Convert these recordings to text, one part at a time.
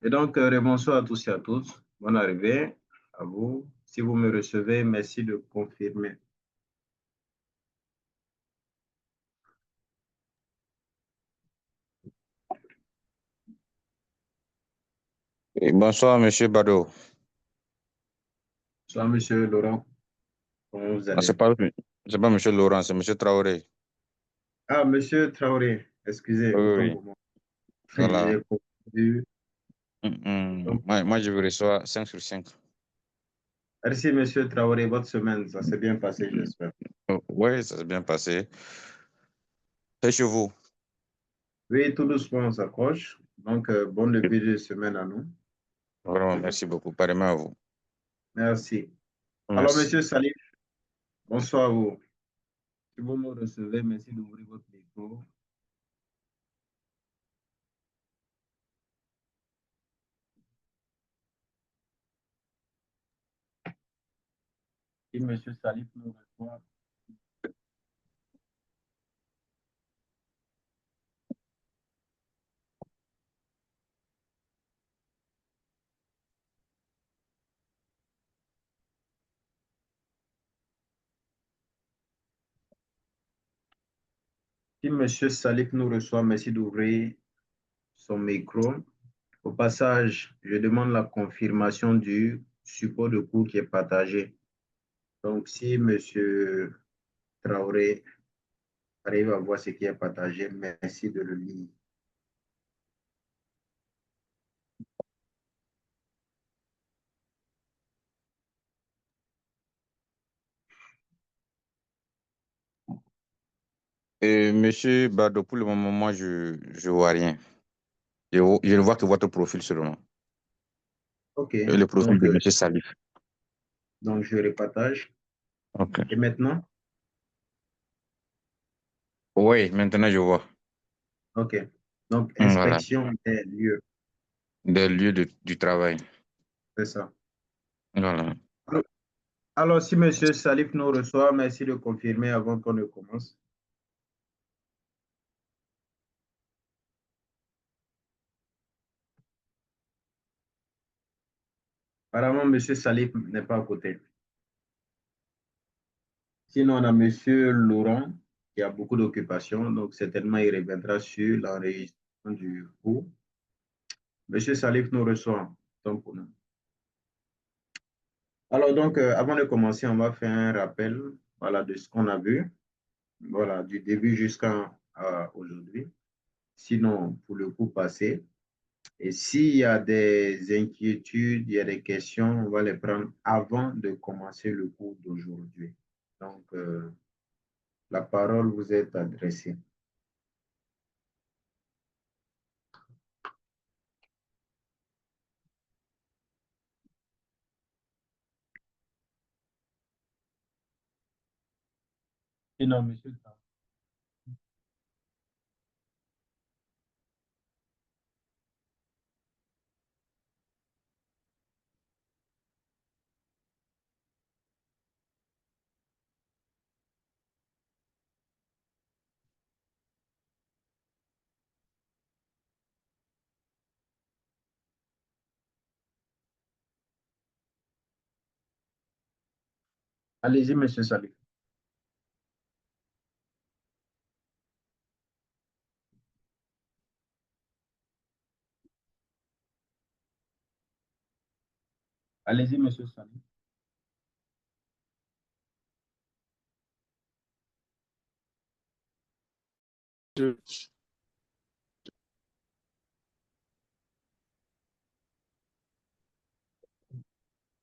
Et donc, bonsoir à tous et à toutes. Bonne arrivée à vous. Si vous me recevez, merci de confirmer. Et bonsoir, Monsieur Bado. Bonsoir, Monsieur Laurent. Comment vous Ah, allez? c'est pas Monsieur Laurent, c'est Monsieur Traoré. Ah, Monsieur Traoré, excusez, Oui, autant oui, pour moi. voilà. J'ai confondu. Mm. Donc, Moi, je vous reçois 5 sur 5. merci, Monsieur Traoré. Votre semaine, ça s'est bien passé, j'espère. Oui, ça s'est bien passé. Et chez vous? Oui, tout doucement, on s'accroche. Donc, bon début de semaine à nous. Vraiment, merci beaucoup. Pareillement à vous. Merci. Alors, Merci. Monsieur Salif, bonsoir à vous. Si vous me recevez, merci d'ouvrir votre micro. Si Monsieur Salif nous reçoit, si Monsieur Salif nous reçoit, merci d'ouvrir son micro. Au passage, je demande la confirmation du support de cours qui est partagé. Donc, si Monsieur Traoré arrive à voir ce qui est partagé, merci de le lire. Et Monsieur Bado, pour le moment, moi, je vois rien. Je ne vois que votre profil seulement. OK. Et le profil de Monsieur Salif. Donc, je repartage. OK. Et maintenant? Oui, maintenant, je vois. OK. Donc, Voilà. inspection des lieux. Des lieux du travail. C'est ça. Voilà. Alors, si Monsieur Salif nous reçoit, merci de confirmer avant qu'on ne commence. Apparemment, Monsieur Salif n'est pas à côté. Sinon, on a Monsieur Laurent qui a beaucoup d'occupations, donc certainement il reviendra sur l'enregistrement du cours. Monsieur Salif nous reçoit. Donc, pour nous. Alors, donc, avant de commencer, on va faire un rappel voilà, de ce qu'on a vu, voilà, du début jusqu'à aujourd'hui. Sinon, pour le cours passé. Et s'il y a des inquiétudes, il y a des questions, on va les prendre avant de commencer le cours d'aujourd'hui. Donc, la parole vous est adressée. Et non, monsieur. Allez-y, monsieur Salif. Allez-y, monsieur Salif.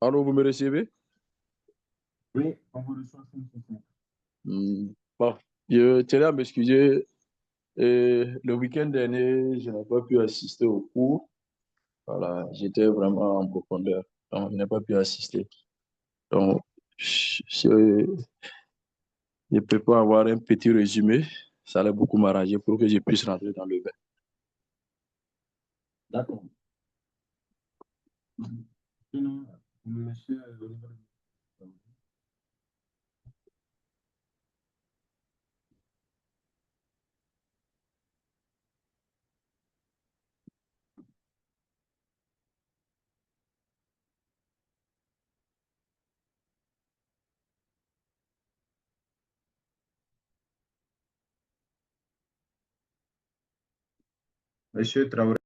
Allô, vous me recevez? Oui, on vous reçoit 5 sur 5. Bon, je tenais à m'excuser. Le week-end dernier, je n'ai pas pu assister au cours. Voilà, j'étais vraiment en profondeur. Donc, je n'ai pas pu assister. Donc, je peux pas avoir un petit résumé. Ça allait beaucoup m'arranger pour que je puisse rentrer dans le bain. D'accord. Sinon, monsieur Oliver. Monsieur Traoré.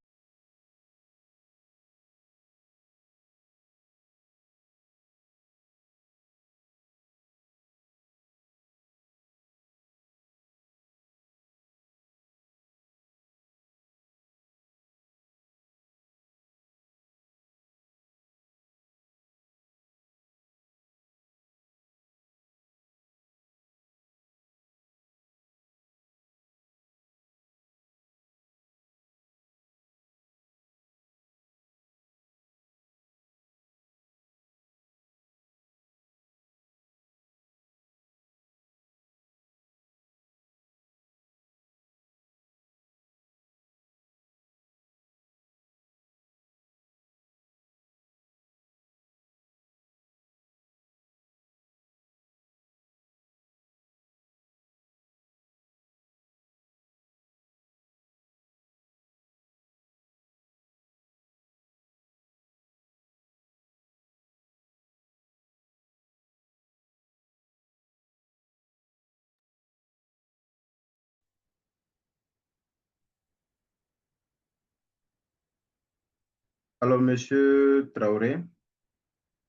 Alors, Monsieur Traoré,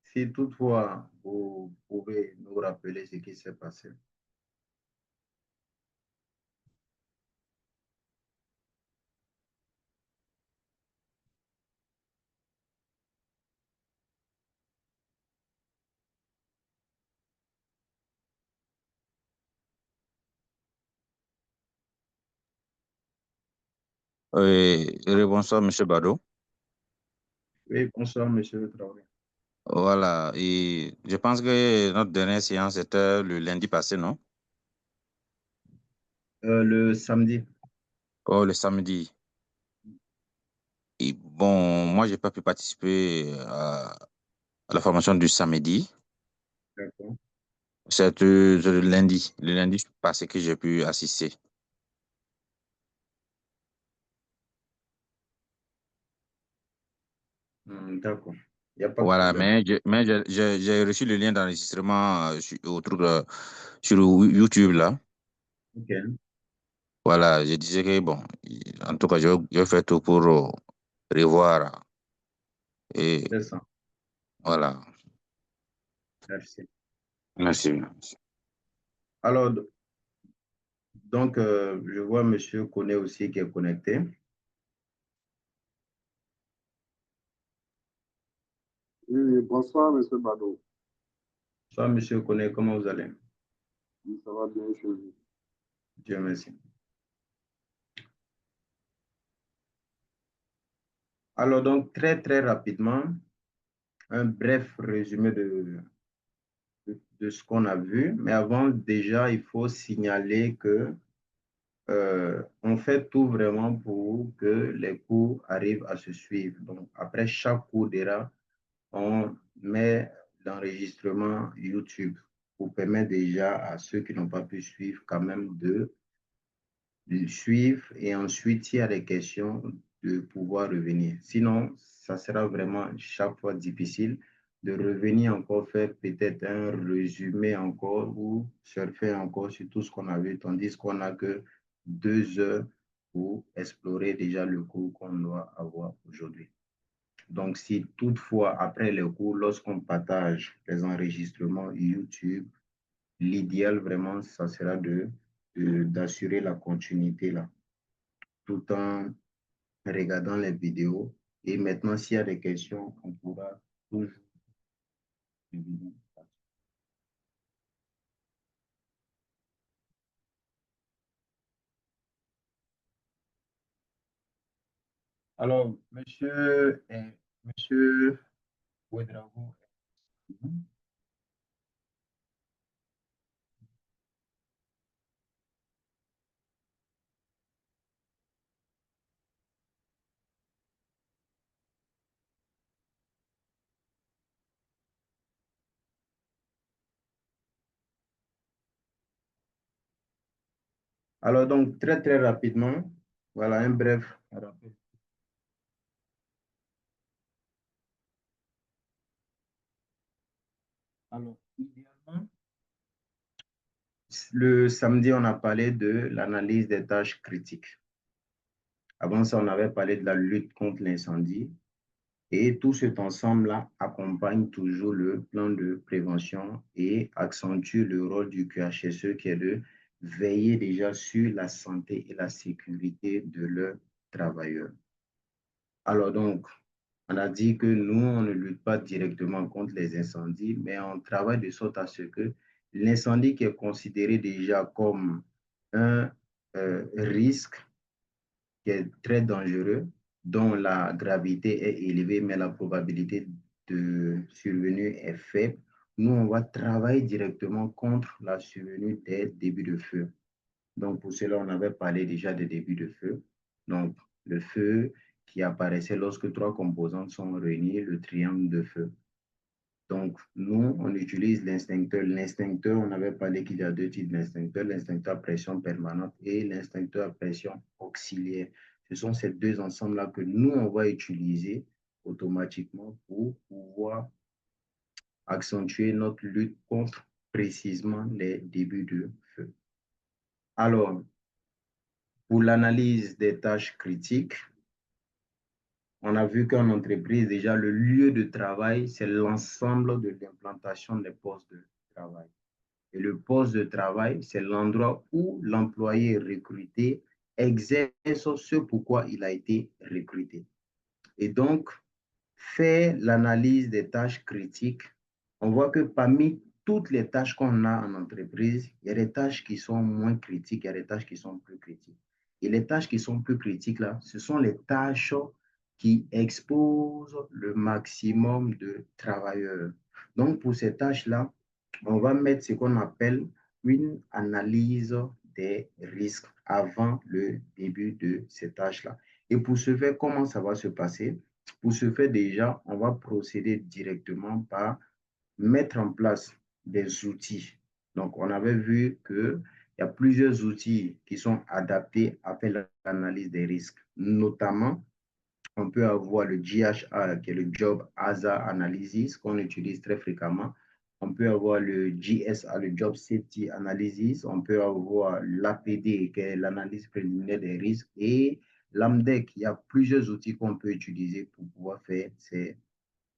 si toutefois vous pouvez nous rappeler ce qui s'est passé. Bonsoir, Monsieur Bado. Oui, bonsoir, Monsieur Traoré. Voilà, et je pense que notre dernière séance était le lundi passé, non? Le samedi. Oh, le samedi. Et bon, moi, j'ai pas pu participer à la formation du samedi. D'accord. C'est le lundi passé que j'ai pu assister. D'accord. Il n'y a pas de Voilà, problème. mais j'ai reçu le lien d'enregistrement sur YouTube, là. OK. Voilà, je disais que, bon, en tout cas, je vais faire tout pour revoir. Et C'est ça. voilà, Merci. merci. Alors, donc, je vois Monsieur Koné aussi qui est connecté. Oui, bonsoir, Monsieur Bado. Bonsoir, Monsieur Koné, comment vous allez? Oui, ça va bien chez vous. Dieu merci. Alors, donc, très, très rapidement, un bref résumé de ce qu'on a vu. Mais avant, déjà, il faut signaler que on fait tout vraiment pour que les cours arrivent à se suivre. Donc, après chaque cours d'ERA, on met l'enregistrement YouTube pour permettre déjà à ceux qui n'ont pas pu suivre quand même de suivre et ensuite, s'il y a des questions, de pouvoir revenir. Sinon, ça sera vraiment chaque fois difficile de revenir encore faire peut-être un résumé encore ou surfer encore sur tout ce qu'on a vu, tandis qu'on n'a que 2 heures pour explorer déjà le cours qu'on doit avoir aujourd'hui. Donc, si toutefois, après le cours, lorsqu'on partage les enregistrements YouTube, l'idéal vraiment, ça sera d'assurer la continuité là, tout en regardant les vidéos. Et maintenant, s'il y a des questions, on pourra toujours. Alors, monsieur Ouedraogo. Alors, donc, très, très rapidement, voilà un bref rappel. Alors, idéalement, le samedi, on a parlé de l'analyse des tâches critiques. Avant ça, on avait parlé de la lutte contre l'incendie. Et tout cet ensemble-là accompagne toujours le plan de prévention et accentue le rôle du QHSE qui est de veiller déjà sur la santé et la sécurité de leurs travailleurs. Alors donc, on a dit que nous, on ne lutte pas directement contre les incendies, mais on travaille de sorte à ce que l'incendie qui est considéré déjà comme un risque qui est très dangereux, dont la gravité est élevée, mais la probabilité de survenue est faible, nous, on va travailler directement contre la survenue des débuts de feu. Donc, pour cela, on avait parlé déjà des débuts de feu. Donc, le feu qui apparaissait lorsque trois composantes sont réunies, le triangle de feu. Donc, nous, on utilise l'instincteur. L'instincteur, on avait parlé qu'il y a deux types d'instincteurs, l'instincteur à pression permanente et l'instincteur à pression auxiliaire. Ce sont ces deux ensembles-là que nous, on va utiliser automatiquement pour pouvoir accentuer notre lutte contre précisément les débuts de feu. Alors, pour l'analyse des tâches critiques, on a vu qu'en entreprise, déjà, le lieu de travail, c'est l'ensemble de l'implantation des postes de travail. Et le poste de travail, c'est l'endroit où l'employé recruté exerce ce pourquoi il a été recruté. Et donc, faire l'analyse des tâches critiques, on voit que parmi toutes les tâches qu'on a en entreprise, il y a des tâches qui sont moins critiques, il y a des tâches qui sont plus critiques. Et les tâches qui sont plus critiques, là, ce sont les tâches qui exposent le maximum de travailleurs. Donc, pour ces tâches-là, on va mettre ce qu'on appelle une analyse des risques avant le début de ces tâches-là. Et pour ce faire, comment ça va se passer? Pour ce faire, déjà, on va procéder directement par mettre en place des outils. Donc, on avait vu qu'il y a plusieurs outils qui sont adaptés à faire l'analyse des risques. Notamment, on peut avoir le GHA, qui est le Job Hazard Analysis, qu'on utilise très fréquemment. On peut avoir le GSA, le Job Safety Analysis. On peut avoir l'APD, qui est l'analyse préliminaire des risques. Et l'AMDEC, il y a plusieurs outils qu'on peut utiliser pour pouvoir faire ces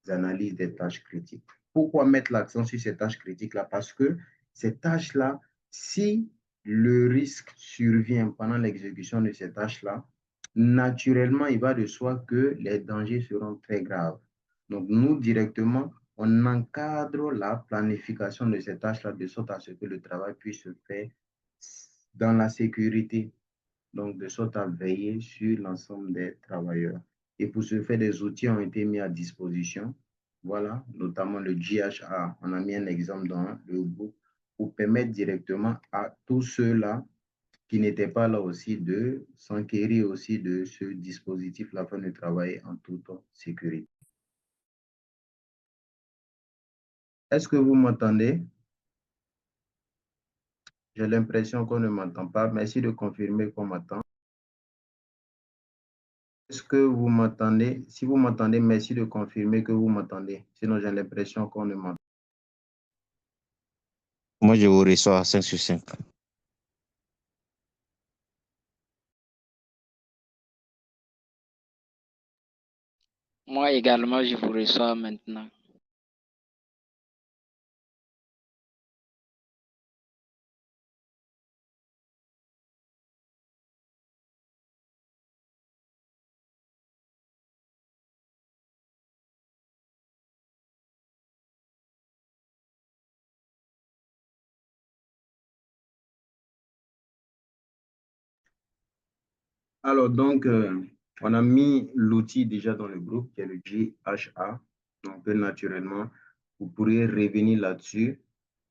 analyses des tâches critiques. Pourquoi mettre l'accent sur ces tâches critiques-là? Parce que ces tâches-là, si le risque survient pendant l'exécution de ces tâches-là, naturellement, il va de soi que les dangers seront très graves. Donc, nous, directement, on encadre la planification de ces tâches-là de sorte à ce que le travail puisse se faire dans la sécurité, donc de sorte à veiller sur l'ensemble des travailleurs. Et pour ce faire, des outils ont été mis à disposition. Voilà, notamment le GHA. On a mis un exemple dans le groupe pour permettre directement à tous ceux-là qui n'étaient pas là aussi de s'enquérir aussi de ce dispositif afin de travailler en toute sécurité. Est-ce que vous m'entendez? J'ai l'impression qu'on ne m'entend pas. Merci de confirmer qu'on m'entend. Est-ce que vous m'entendez? Si vous m'entendez, merci de confirmer que vous m'entendez. Sinon, j'ai l'impression qu'on ne m'entend pas. Moi, je vous reçois 5 sur 5. Moi également, je vous reçois maintenant. Alors, donc, on a mis l'outil déjà dans le groupe, qui est le GHA. Donc, naturellement, vous pourrez revenir là-dessus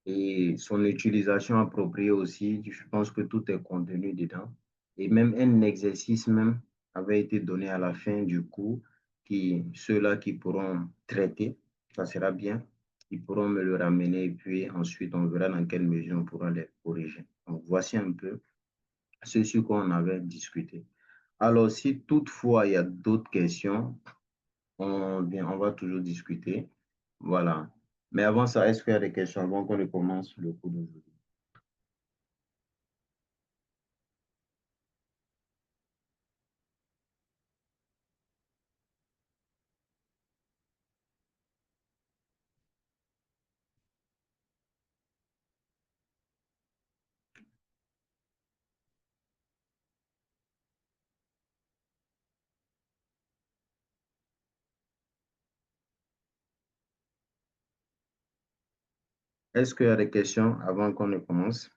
et son utilisation appropriée aussi. Je pense que tout est contenu dedans. Et même un exercice même avait été donné à la fin du cours, qui ceux-là qui pourront traiter, ça sera bien. Ils pourront me le ramener et puis ensuite, on verra dans quelle mesure on pourra les corriger. Donc, voici un peu ce sur quoi on avait discuté. Alors, si toutefois il y a d'autres questions, on va toujours discuter. Voilà. Mais avant ça, est-ce qu'il y a des questions avant qu'on ne commence le cours d'aujourd'hui? Est-ce qu'il y a des questions avant qu'on ne commence?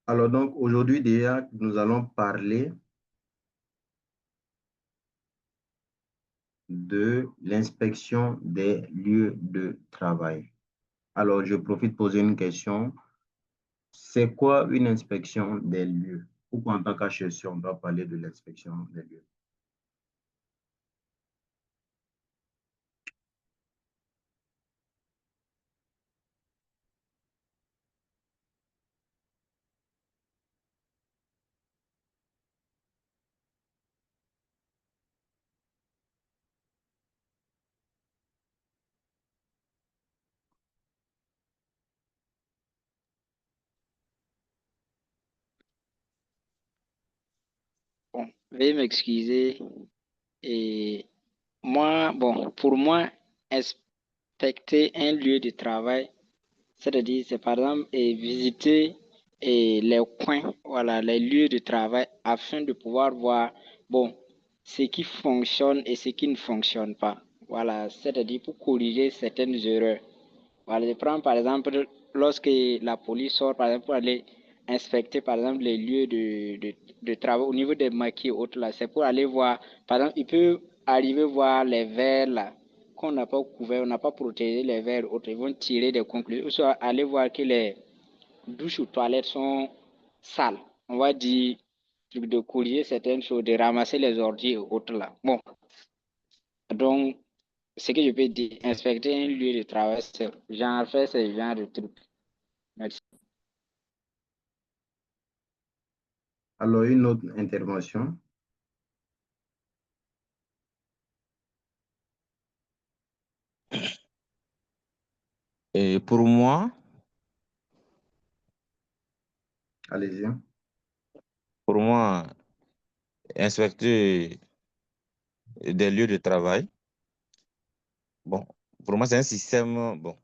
Alors donc, aujourd'hui déjà, nous allons parler de l'inspection des lieux de travail. Alors, je profite pour poser une question. C'est quoi une inspection des lieux? Pourquoi en tant qu'HSE, on doit parler de l'inspection des lieux? Bon, veuillez m'excuser. Et pour moi, inspecter un lieu de travail, c'est-à-dire, c'est par exemple visiter les coins, voilà, les lieux de travail afin de pouvoir voir, bon, ce qui fonctionne et ce qui ne fonctionne pas. Voilà, c'est-à-dire pour corriger certaines erreurs. Voilà, je prends par exemple lorsque la police sort, par exemple, pour aller inspecter, par exemple, les lieux de travail au niveau des maquis et autres là, c'est pour aller voir, par exemple, il peut arriver voir les verres là, qu'on n'a pas couvert, on n'a pas protégé les verres et autres, ils vont tirer des conclusions, ou soit aller voir que les douches ou toilettes sont sales. On va dire, de corriger certaines choses, de ramasser les ordures et autres là. Bon, donc, ce que je peux dire, inspecter un lieu de travail, c'est genre faire ce genre de trucs. Merci. Alors, une autre intervention. Et pour moi, Allez-y. inspecter des lieux de travail, bon, pour moi, c'est un système, bon,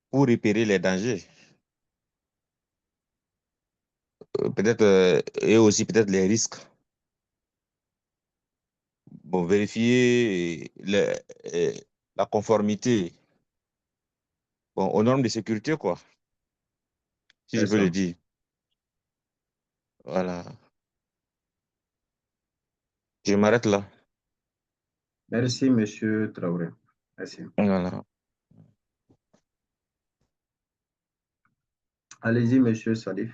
pour repérer les dangers, peut-être, et aussi peut-être les risques. Bon, vérifier la conformité, bon, aux normes de sécurité, quoi, si je C'est peux le ça. dire. Voilà. Je m'arrête là. Merci, Monsieur Traoré. Merci. Voilà. Allez-y, Monsieur Salif.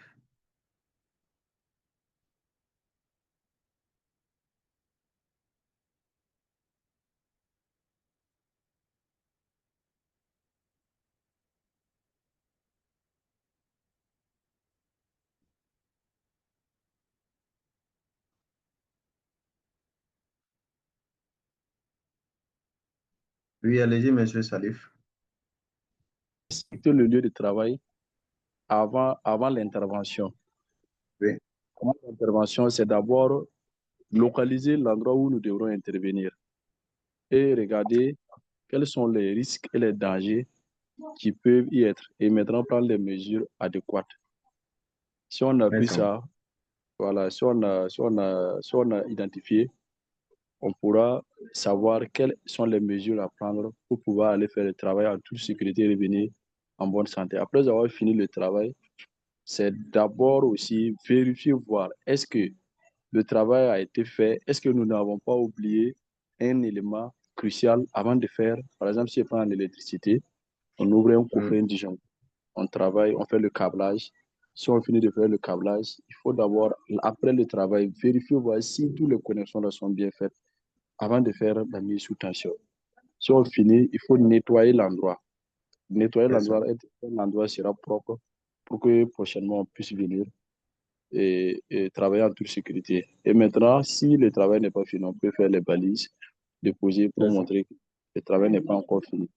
Oui, allez-y, Monsieur Salif. Inspecter le lieu de travail avant l'intervention. Oui, Avant l'intervention, c'est d'abord localiser l'endroit où nous devrons intervenir et regarder quels sont les risques et les dangers qui peuvent y être et maintenant prendre les mesures adéquates. Si on a c'est vu ça. ça, voilà, si on a identifié, on pourra savoir quelles sont les mesures à prendre pour pouvoir aller faire le travail en toute sécurité et revenir en bonne santé. Après avoir fini le travail, c'est d'abord aussi vérifier, voir est-ce que le travail a été fait, est-ce que nous n'avons pas oublié un élément crucial avant de faire, par exemple, si je prends l'électricité, on ouvre un coffret, un disjoncteur, on travaille, on fait le câblage. Si on finit de faire le câblage, il faut d'abord, après le travail, vérifier, voir si toutes les connexions sont bien faites avant de faire la mise sous tension. Si on finit, il faut nettoyer l'endroit. Nettoyer C'est ça. l'endroit, l'endroit sera propre pour que prochainement on puisse venir et travailler en toute sécurité. Et maintenant, si le travail n'est pas fini, on peut faire les balises, déposer pour C'est ça. montrer que le travail n'est pas encore fini.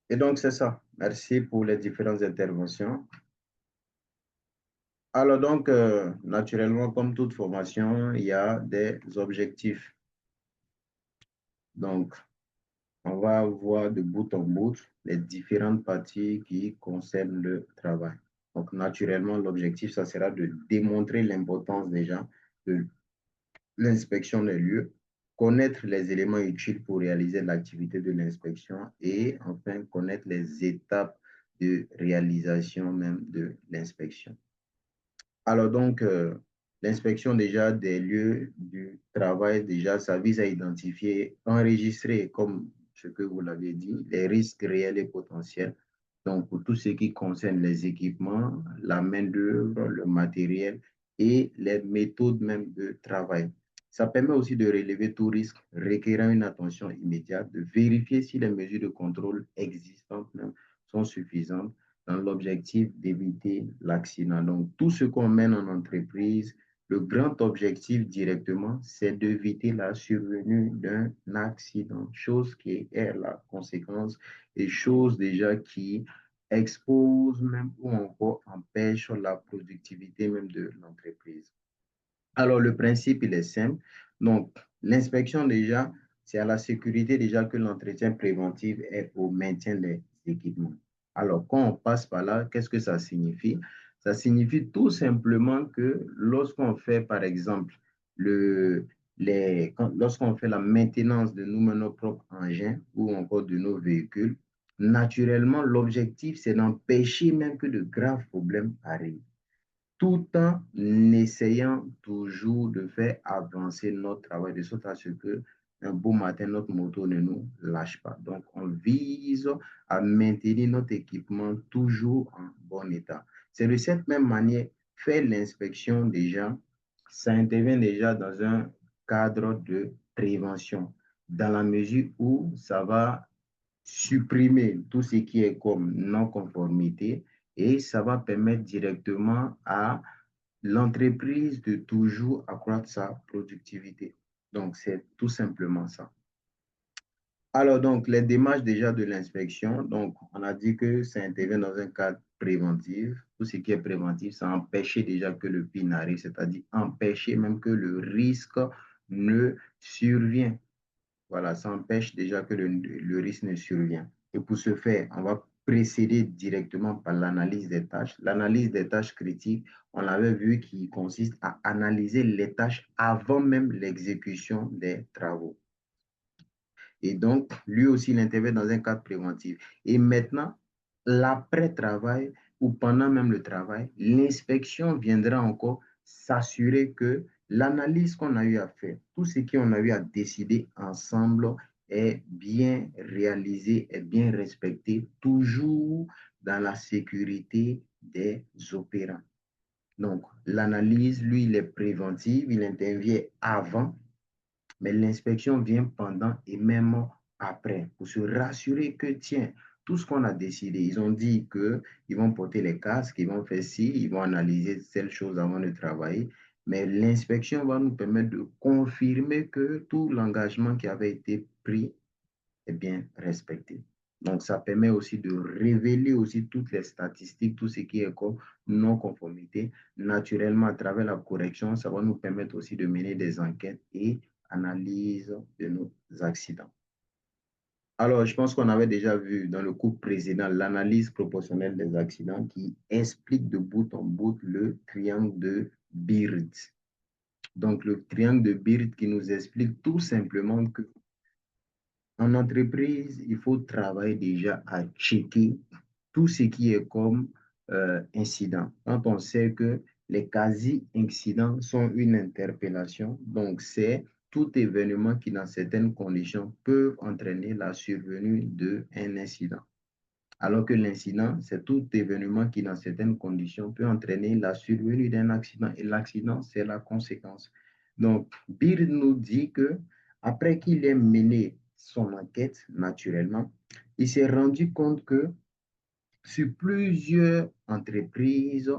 Et donc, c'est ça. Merci pour les différentes interventions. Alors donc, naturellement, comme toute formation, il y a des objectifs. Donc, on va voir de bout en bout les différentes parties qui concernent le travail. Donc, naturellement, l'objectif, ça sera de démontrer l'importance déjà de l'inspection des lieux, connaître les éléments utiles pour réaliser l'activité de l'inspection et enfin connaître les étapes de réalisation même de l'inspection. Alors donc, l'inspection déjà des lieux du travail, déjà, ça vise à identifier, enregistrer, comme ce que vous l'avez dit, les risques réels et potentiels. Donc, pour tout ce qui concerne les équipements, la main-d'œuvre, le matériel et les méthodes même de travail. Ça permet aussi de relever tout risque requérant une attention immédiate, de vérifier si les mesures de contrôle existantes même sont suffisantes dans l'objectif d'éviter l'accident. Donc, tout ce qu'on mène en entreprise, le grand objectif directement, c'est d'éviter la survenue d'un accident, chose qui est la conséquence et chose déjà qui expose même ou encore empêche la productivité même de l'entreprise. Alors, le principe, il est simple. Donc, l'inspection déjà, c'est à la sécurité déjà que l'entretien préventif est au maintien des équipements. Alors, quand on passe par là, qu'est-ce que ça signifie? Ça signifie tout simplement que lorsqu'on fait, par exemple, lorsqu'on fait la maintenance de nos propres engins ou encore de nos véhicules, naturellement, l'objectif, c'est d'empêcher même que de graves problèmes arrivent tout en essayant toujours de faire avancer notre travail, de sorte à ce que un beau matin, notre moto ne nous lâche pas. Donc, on vise à maintenir notre équipement toujours en bon état. C'est de cette même manière, faire l'inspection déjà, ça intervient déjà dans un cadre de prévention, dans la mesure où ça va supprimer tout ce qui est comme non-conformité et ça va permettre directement à l'entreprise de toujours accroître sa productivité. Donc, c'est tout simplement ça. Alors, donc, les démarches déjà de l'inspection, donc, on a dit que ça intervient dans un cadre préventif. Tout ce qui est préventif, ça empêche déjà que le pire n'arrive, c'est-à-dire empêcher même que le risque ne survienne. Voilà, ça empêche déjà que le risque ne survienne. Et pour ce faire, on va précéder directement par l'analyse des tâches. L'analyse des tâches critiques, on l'avait vu, qui consiste à analyser les tâches avant même l'exécution des travaux. Et donc, lui aussi, il intervient dans un cadre préventif. Et maintenant, l'après-travail ou pendant même le travail, l'inspection viendra encore s'assurer que l'analyse qu'on a eu à faire, tout ce qu'on a eu à décider ensemble est bien réalisé, est bien respecté, toujours dans la sécurité des opérants. Donc, l'analyse, lui, il est préventif, il intervient avant, mais l'inspection vient pendant et même après pour se rassurer que, tiens, tout ce qu'on a décidé, ils ont dit qu'ils vont porter les casques, ils vont faire ci, ils vont analyser telle chose avant de travailler, mais l'inspection va nous permettre de confirmer que tout l'engagement qui avait été pris est bien respecté. Donc, ça permet aussi de révéler aussi toutes les statistiques, tout ce qui est comme non-conformité. Naturellement, à travers la correction, ça va nous permettre aussi de mener des enquêtes et analyse de nos accidents. Alors, je pense qu'on avait déjà vu dans le cours précédent l'analyse proportionnelle des accidents qui explique de bout en bout le triangle de Beard. Donc, le triangle de Beard qui nous explique tout simplement que en entreprise, il faut travailler déjà à checker tout ce qui est comme incident. Quand on sait que les quasi-incidents sont une interpellation, donc c'est tout événement qui, dans certaines conditions, peuvent entraîner la survenue d'un incident. Alors que l'incident, c'est tout événement qui, dans certaines conditions, peut entraîner la survenue d'un accident. Et l'accident, c'est la conséquence. Donc, Beard nous dit que après qu'il ait mené son enquête, naturellement, il s'est rendu compte que sur plusieurs entreprises,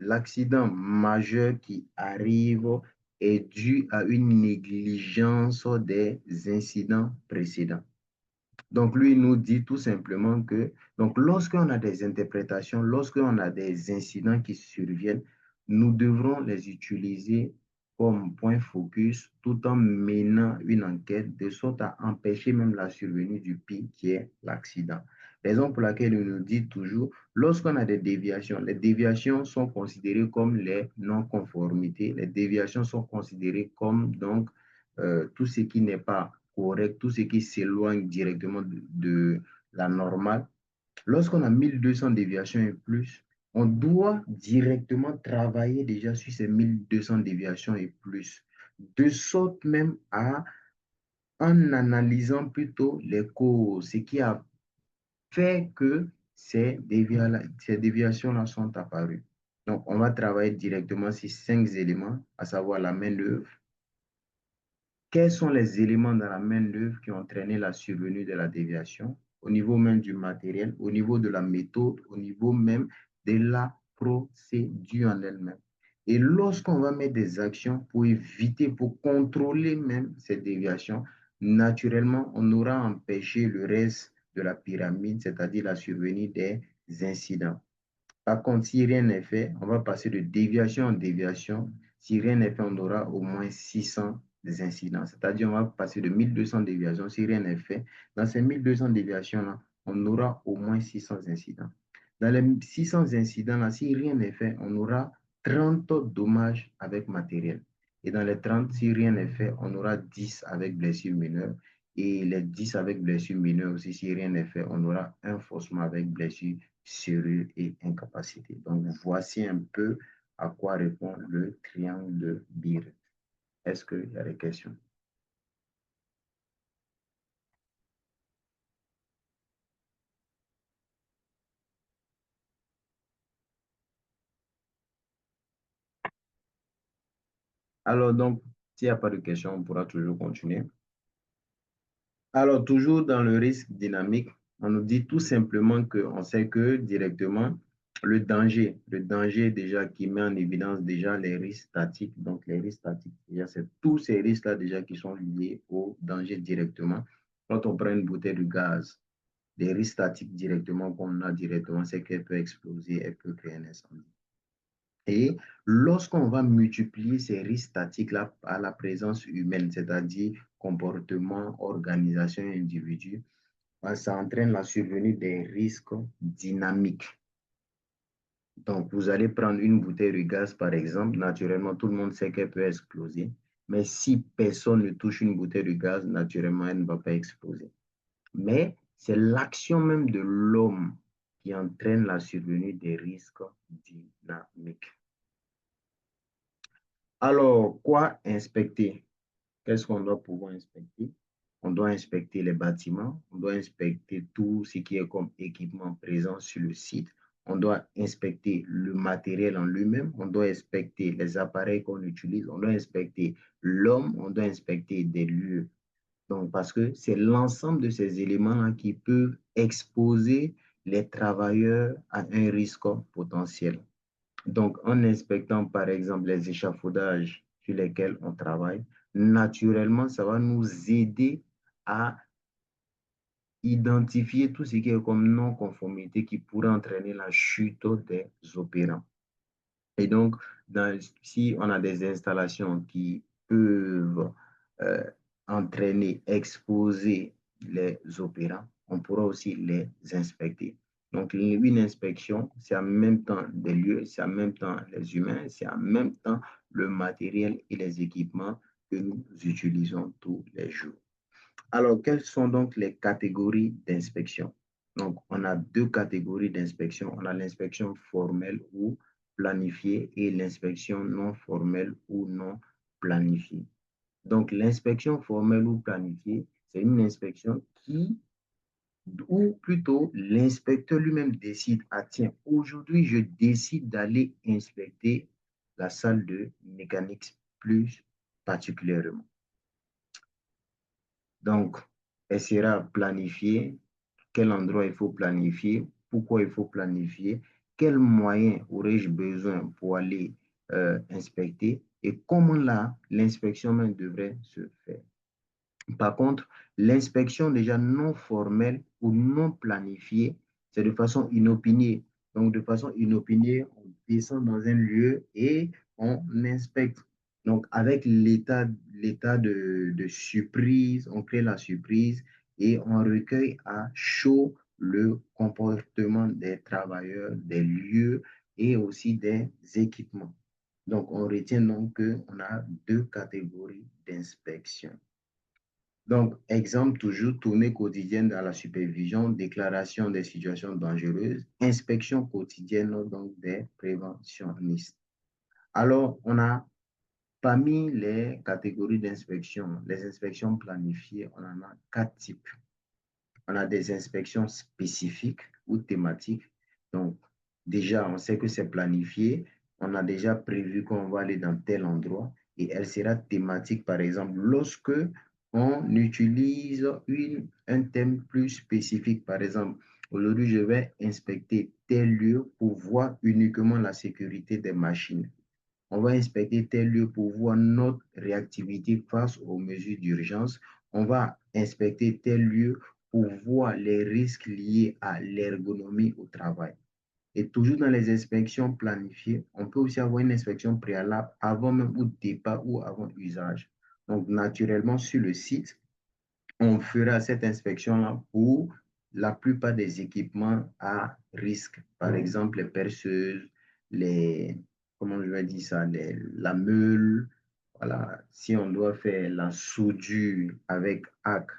L'accident majeur qui arrive est dû à une négligence des incidents précédents. Donc, lui nous dit tout simplement que, donc, lorsqu'on a des interprétations, lorsqu'on a des incidents qui surviennent, nous devrons les utiliser comme point focus tout en menant une enquête de sorte à empêcher même la survenue du pire qui est l'accident. Raison pour laquelle il nous dit toujours, lorsqu'on a des déviations, les déviations sont considérées comme les non-conformités, les déviations sont considérées comme donc tout ce qui n'est pas correct, tout ce qui s'éloigne directement de la normale. Lorsqu'on a 1200 déviations et plus, on doit directement travailler déjà sur ces 1200 déviations et plus, de sorte même à, en analysant plutôt les causes, ce qui a fait que ces déviations-là sont apparues. Donc, on va travailler directement sur 5 éléments, à savoir la main-d'œuvre. Quels sont les éléments dans la main-d'œuvre qui ont entraîné la survenue de la déviation au niveau même du matériel, au niveau de la méthode, au niveau même de la procédure en elle-même. Et lorsqu'on va mettre des actions pour éviter, pour contrôler même ces déviations, naturellement, on aura empêché le reste de la pyramide, c'est-à-dire la survenue des incidents. Par contre, si rien n'est fait, on va passer de déviation en déviation. Si rien n'est fait, on aura au moins 600 incidents. C'est-à-dire, on va passer de 1200 déviations. Si rien n'est fait, dans ces 1200 déviations-là, on aura au moins 600 incidents. Dans les 600 incidents-là, si rien n'est fait, on aura 30 dommages avec matériel. Et dans les 30, si rien n'est fait, on aura 10 avec blessures mineures. Et les 10 avec blessures mineures aussi, si rien n'est fait, on aura un faussement avec blessures serrure et incapacité. Donc, voici un peu à quoi répond le triangle de Beer. Est-ce qu'il y a des questions? Alors, donc, s'il n'y a pas de questions, on pourra toujours continuer. Alors, toujours dans le risque dynamique, on nous dit tout simplement qu'on sait que directement, le danger déjà qui met en évidence déjà les risques statiques. Donc, les risques statiques, déjà, c'est tous ces risques-là déjà qui sont liés au danger directement. Quand on prend une bouteille de gaz, les risques statiques directement qu'on a directement, c'est qu'elle peut exploser, elle peut créer un incendie. Et lorsqu'on va multiplier ces risques statiques-là à la présence humaine, c'est-à-dire comportement, organisation et individu, ça entraîne la survenue des risques dynamiques. Donc, vous allez prendre une bouteille de gaz, par exemple. Naturellement, tout le monde sait qu'elle peut exploser. Mais si personne ne touche une bouteille de gaz, naturellement, elle ne va pas exploser. Mais c'est l'action même de l'homme qui entraîne la survenue des risques dynamiques. Alors, quoi inspecter? Qu'est-ce qu'on doit pouvoir inspecter? On doit inspecter les bâtiments, on doit inspecter tout ce qui est comme équipement présent sur le site, on doit inspecter le matériel en lui-même, on doit inspecter les appareils qu'on utilise, on doit inspecter l'homme, on doit inspecter des lieux. Donc, parce que c'est l'ensemble de ces éléments-là qui peuvent exposer les travailleurs à un risque potentiel. Donc, en inspectant, par exemple, les échafaudages sur lesquels on travaille, naturellement, ça va nous aider à identifier tout ce qui est comme non-conformité qui pourrait entraîner la chute des opérants. Et donc, si on a des installations qui peuvent entraîner, exposer les opérants, on pourra aussi les inspecter. Donc, une inspection, c'est en même temps des lieux, c'est en même temps les humains, c'est en même temps le matériel et les équipements que nous utilisons tous les jours. Alors, quelles sont donc les catégories d'inspection? Donc, on a deux catégories d'inspection. On a l'inspection formelle ou planifiée et l'inspection non formelle ou non planifiée. Donc, l'inspection formelle ou planifiée, c'est une inspection ou plutôt l'inspecteur lui-même décide, ah tiens, aujourd'hui, je décide d'aller inspecter la salle de mécanique plus particulièrement. Donc, elle sera planifiée, quel endroit il faut planifier, pourquoi il faut planifier, quels moyens aurais-je besoin pour aller inspecter et comment l'inspection même devrait se faire. Par contre, l'inspection déjà non formelle ou non planifiée, c'est de façon inopinée. Donc, de façon inopinée, on descend dans un lieu et on inspecte. Donc, avec l'état de surprise, on crée la surprise et on recueille à chaud le comportement des travailleurs, des lieux et aussi des équipements. Donc, on retient donc qu'on a deux catégories d'inspection. Donc, exemple toujours, tournée quotidienne dans la supervision, déclaration des situations dangereuses, inspection quotidienne donc des préventionnistes. Alors, on a parmi les catégories d'inspection, les inspections planifiées, on en a quatre types. On a des inspections spécifiques ou thématiques. Donc, déjà, on sait que c'est planifié. On a déjà prévu qu'on va aller dans tel endroit et elle sera thématique, par exemple, lorsque on utilise un thème plus spécifique. Par exemple, aujourd'hui, je vais inspecter tel lieu pour voir uniquement la sécurité des machines. On va inspecter tel lieu pour voir notre réactivité face aux mesures d'urgence. On va inspecter tel lieu pour voir les risques liés à l'ergonomie au travail. Et toujours dans les inspections planifiées, on peut aussi avoir une inspection préalable avant même au départ ou avant usage. Donc, naturellement, sur le site, on fera cette inspection-là pour la plupart des équipements à risque. Par exemple, les perceuses, comment je vais dire ça, la meule. Voilà. Si on doit faire la soudure avec AC,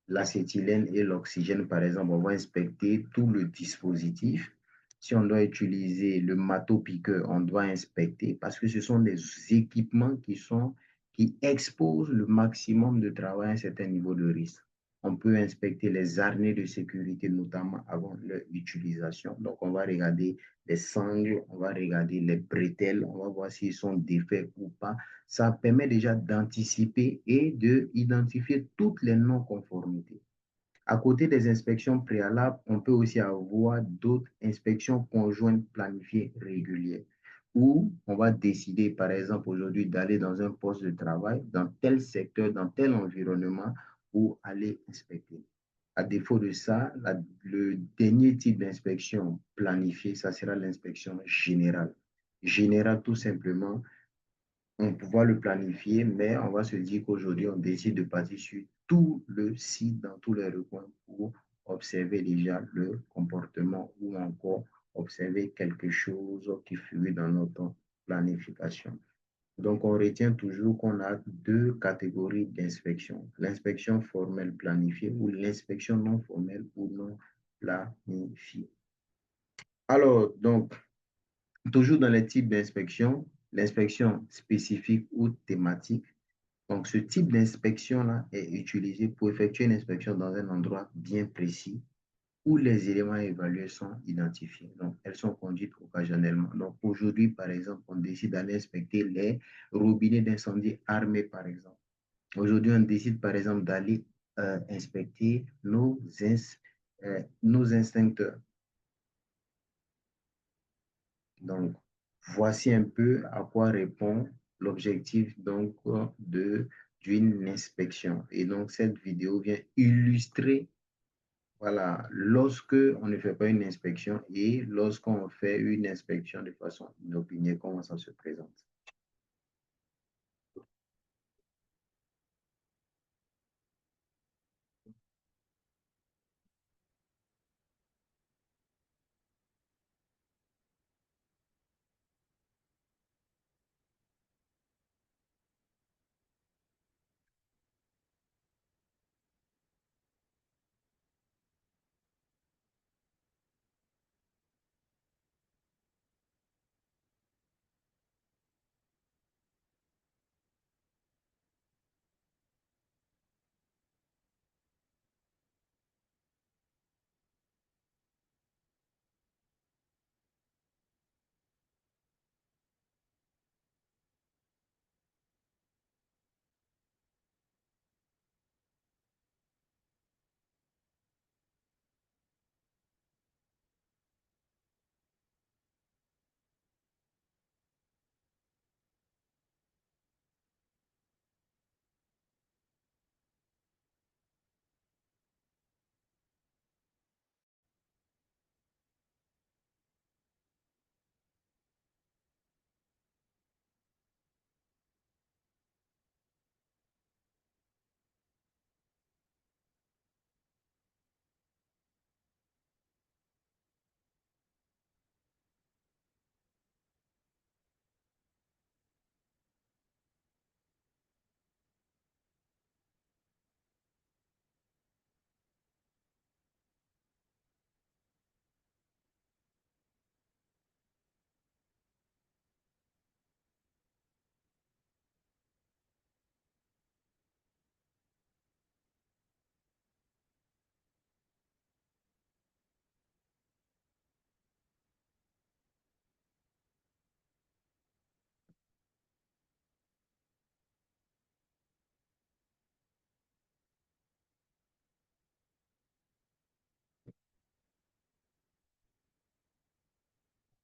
l'acétylène et l'oxygène, par exemple, on va inspecter tout le dispositif. Si on doit utiliser le marteau-piqueur, on doit inspecter parce que ce sont des équipements qui exposent le maximum de travail à un certain niveau de risque. On peut inspecter les harnais de sécurité, notamment avant leur utilisation. Donc, on va regarder les sangles, on va regarder les bretelles, on va voir s'ils sont défaits ou pas. Ça permet déjà d'anticiper et d'identifier toutes les non-conformités. À côté des inspections préalables, on peut aussi avoir d'autres inspections conjointes planifiées régulières où on va décider, par exemple, aujourd'hui d'aller dans un poste de travail, dans tel secteur, dans tel environnement, pour aller inspecter. À défaut de ça, le dernier type d'inspection planifiée, ça sera l'inspection générale. Générale, tout simplement, on va le planifier, mais on va se dire qu'aujourd'hui, on décide de partir sur tout le site, dans tous les recoins, pour observer déjà le comportement ou encore observer quelque chose qui fut dans notre planification. Donc, on retient toujours qu'on a deux catégories d'inspection. L'inspection formelle planifiée ou l'inspection non formelle ou non planifiée. Alors, donc, toujours dans les types d'inspection, l'inspection spécifique ou thématique. Donc, ce type d'inspection-là est utilisé pour effectuer une inspection dans un endroit bien précis où les éléments évalués sont identifiés. Donc, elles sont conduites occasionnellement. Donc, aujourd'hui, par exemple, on décide d'aller inspecter les robinets d'incendie armés, par exemple. Aujourd'hui, on décide, par exemple, d'aller inspecter nos instincteurs. Donc, voici un peu à quoi répond l'objectif donc d'une inspection. Et donc, cette vidéo vient illustrer, voilà, lorsque on ne fait pas une inspection et lorsqu'on fait une inspection de façon inopinée, comment ça se présente.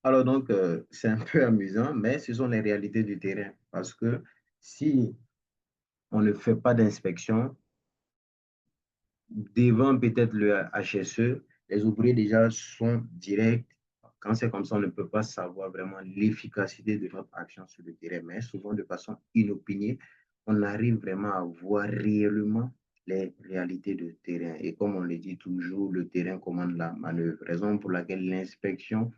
Alors donc, c'est un peu amusant, mais ce sont les réalités du terrain. Parce que si on ne fait pas d'inspection, devant peut-être le HSE, les ouvriers déjà sont directs. Quand c'est comme ça, on ne peut pas savoir vraiment l'efficacité de notre action sur le terrain, mais souvent de façon inopinée, on arrive vraiment à voir réellement les réalités du terrain. Et comme on le dit toujours, le terrain commande la manœuvre, raison pour laquelle l'inspection,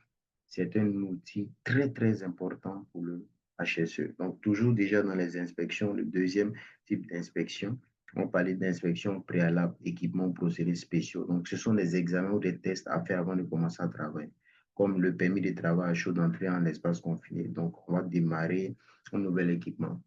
c'est un outil très, très important pour le HSE. Donc, toujours déjà dans les inspections, le deuxième type d'inspection, on parlait d'inspection préalable, équipement, procédés spéciaux. Donc, ce sont des examens ou des tests à faire avant de commencer à travailler, comme le permis de travail à chaud d'entrée en espace confiné. Donc, on va démarrer un nouvel équipement.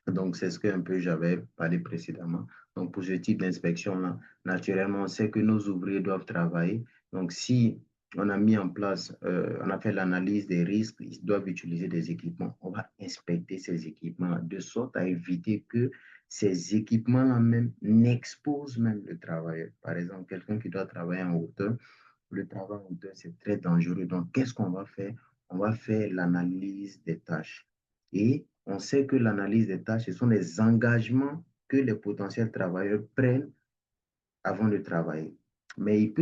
Donc, c'est ce que un peu j'avais parlé précédemment. Donc, pour ce type d'inspection-là, naturellement, on sait que nos ouvriers doivent travailler. Donc, si on a mis en place, on a fait l'analyse des risques, ils doivent utiliser des équipements. On va inspecter ces équipements de sorte à éviter que ces équipements-là même n'exposent même le travailleur. Par exemple, quelqu'un qui doit travailler en hauteur, le travail en hauteur, c'est très dangereux. Donc, qu'est-ce qu'on va faire? On va faire l'analyse des tâches. Et on sait que l'analyse des tâches, ce sont les engagements que les potentiels travailleurs prennent avant de travailler. Mais ils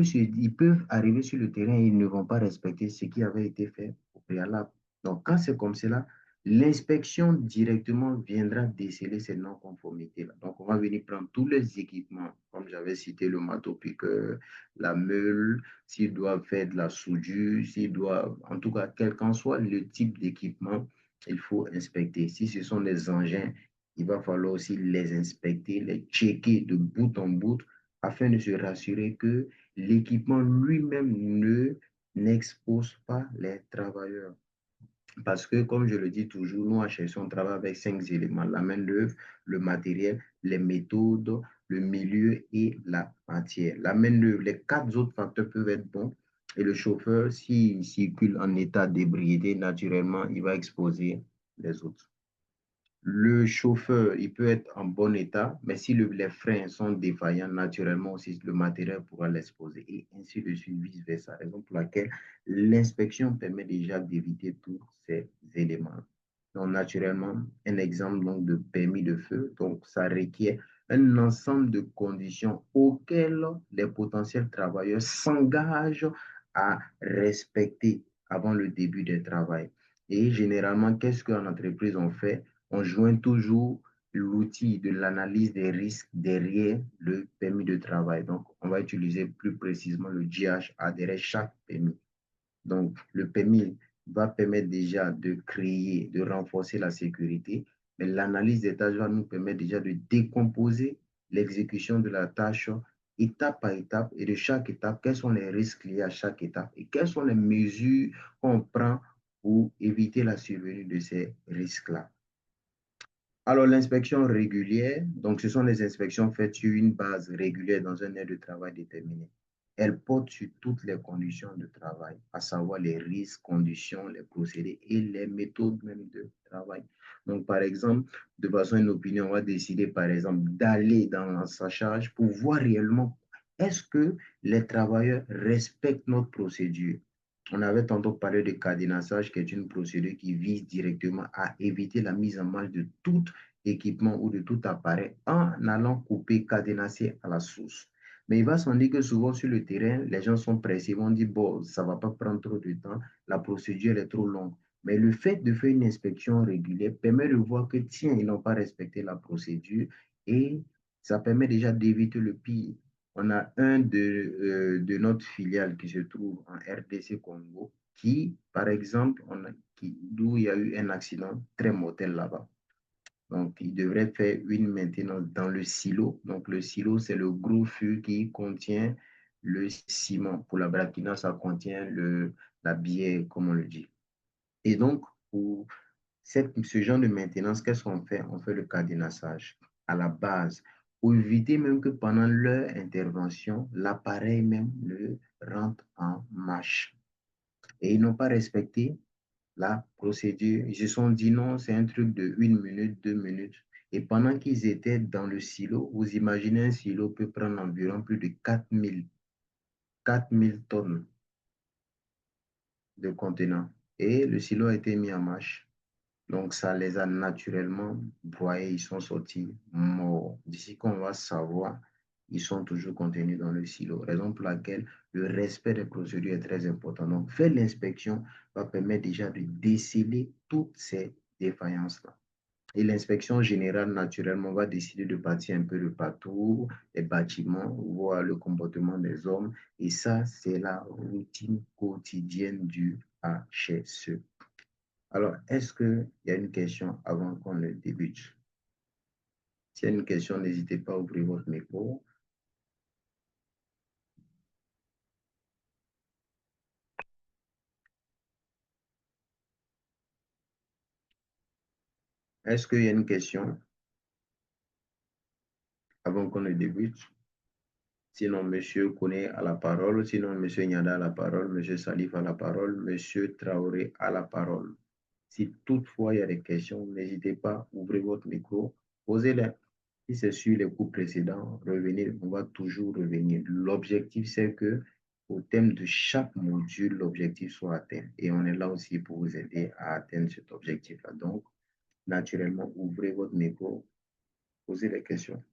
peuvent arriver sur le terrain et ils ne vont pas respecter ce qui avait été fait au préalable. Donc, quand c'est comme cela, l'inspection directement viendra déceler ces non-conformités-là. Donc, on va venir prendre tous les équipements, comme j'avais cité le marteau-piqueur, la meule, s'ils doivent faire de la soudure, s'ils doivent, en tout cas, quel qu'en soit le type d'équipement, il faut inspecter. Si ce sont des engins, il va falloir aussi les inspecter, les checker de bout en bout afin de se rassurer que l'équipement lui-même ne n'expose pas les travailleurs. Parce que, comme je le dis toujours, nous, à HSE, on travaille avec 5 éléments, la main-d'œuvre, le matériel, les méthodes, le milieu et la matière. La main-d'œuvre, les 4 autres facteurs peuvent être bons. Et le chauffeur, s'il circule en état d'ébriété, naturellement, il va exposer les autres. Le chauffeur, il peut être en bon état, mais si les freins sont défaillants, naturellement aussi, le matériel pourra l'exposer et ainsi de suite, vice-versa. Raison pour laquelle l'inspection permet déjà d'éviter tous ces éléments. Donc, naturellement, un exemple donc, de permis de feu, donc ça requiert un ensemble de conditions auxquelles les potentiels travailleurs s'engagent à respecter avant le début du travail. Et généralement, qu'est-ce qu'en entreprise on fait? On joint toujours l'outil de l'analyse des risques derrière le permis de travail. Donc, on va utiliser plus précisément le GHA derrière chaque permis. Donc, le permis va permettre déjà de créer, de renforcer la sécurité, mais l'analyse des tâches va nous permettre déjà de décomposer l'exécution de la tâche étape par étape et de chaque étape, quels sont les risques liés à chaque étape et quelles sont les mesures qu'on prend pour éviter la survenue de ces risques-là. Alors, l'inspection régulière, donc ce sont les inspections faites sur une base régulière dans un aire de travail déterminé. Elles portent sur toutes les conditions de travail, à savoir les risques, conditions, les procédés et les méthodes même de travail. Donc, par exemple, de façon inopinée, on va décider, par exemple, d'aller dans sa charge pour voir réellement est-ce que les travailleurs respectent notre procédure. On avait tantôt parlé de cadenassage, qui est une procédure qui vise directement à éviter la mise en marche de tout équipement ou de tout appareil en allant couper, cadenasser à la source. Mais il va s'en dire que souvent sur le terrain, les gens sont pressés, ils vont dire, bon, ça ne va pas prendre trop de temps, la procédure est trop longue. Mais le fait de faire une inspection régulière permet de voir que, tiens, ils n'ont pas respecté la procédure et ça permet déjà d'éviter le pire. On a un de notre filiale qui se trouve en RDC Congo qui, par exemple, d'où il y a eu un accident très mortel là-bas. Donc, il devrait faire une maintenance dans le silo. Donc, le silo, c'est le gros fût qui contient le ciment. Pour la braquina, ça contient la bière, comme on le dit. Et donc, pour ce genre de maintenance, qu'est-ce qu'on fait? On fait le cadenassage à la base pour éviter même que pendant leur intervention, l'appareil même ne rentre en marche. Et ils n'ont pas respecté la procédure. Ils se sont dit non, c'est un truc de 1 minute, 2 minutes. Et pendant qu'ils étaient dans le silo, vous imaginez un silo peut prendre environ plus de 4000 tonnes de contenants. Et le silo a été mis en marche. Donc, ça les a naturellement broyés. Ils sont sortis morts. D'ici qu'on va savoir, ils sont toujours contenus dans le silo. Raison pour laquelle le respect des procédures est très important. Donc, faire l'inspection va permettre déjà de déceler toutes ces défaillances-là. Et l'inspection générale, naturellement, va décider de partir un peu de partout, les bâtiments, voir le comportement des hommes. Et ça, c'est la routine quotidienne du HSE. Alors, est-ce qu'il y a une question avant qu'on le débute? S'il y a une question, n'hésitez pas à ouvrir votre micro. Est-ce qu'il y a une question avant qu'on le débute? Sinon, monsieur Kone a la parole. Sinon, monsieur Nyada a la parole. Monsieur Salif a la parole. Monsieur Traoré a la parole. Si toutefois il y a des questions, n'hésitez pas, ouvrez votre micro, posez-les. Si c'est sur les coups précédents, revenez, on va toujours revenir. L'objectif, c'est que au thème de chaque module, l'objectif soit atteint. Et on est là aussi pour vous aider à atteindre cet objectif-là. Donc, naturellement, ouvrez votre micro, posez les questions.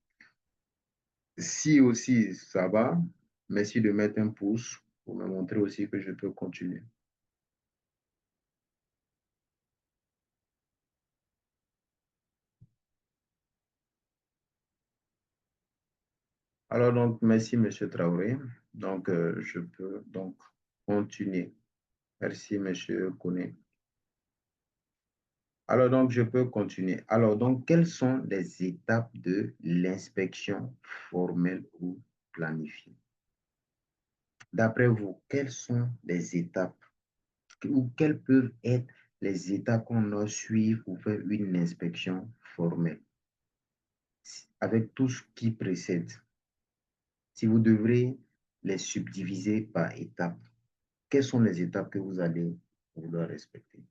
Si aussi ça va, merci de mettre un pouce pour me montrer aussi que je peux continuer. Alors, donc, merci, Monsieur Traoré. Donc, je peux donc continuer. Merci, Monsieur Kone. Alors, donc, je peux continuer. Alors, donc, quelles sont les étapes de l'inspection formelle ou planifiée? D'après vous, quelles sont les étapes ou quelles peuvent être les étapes qu'on doit suivre pour faire une inspection formelle? Avec tout ce qui précède, si vous devrez les subdiviser par étapes, quelles sont les étapes que vous allez vouloir respecter?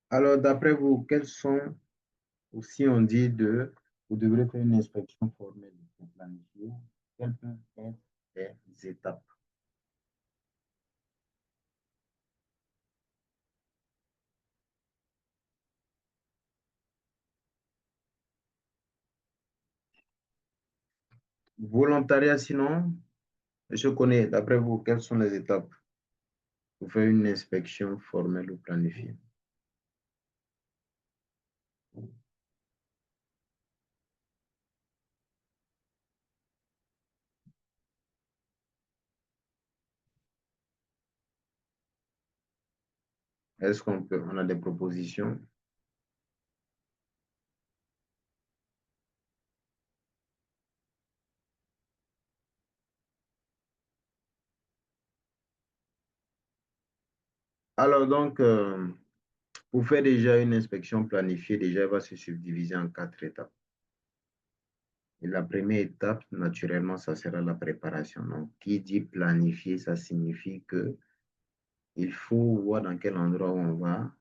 Alors, d'après vous, quelles sont, ou si on dit vous devrez faire une inspection formelle pour planifier, quelles peuvent être les étapes? Volontariat, sinon, je connais, d'après vous, quelles sont les étapes pour faire une inspection formelle ou planifiée? Est-ce on a des propositions? Alors, donc, pour faire déjà une inspection planifiée, déjà, elle va se subdiviser en 4 étapes. Et la première étape, naturellement, ça sera la préparation. Donc, qui dit planifier, ça signifie que il faut voir dans quel endroit on va,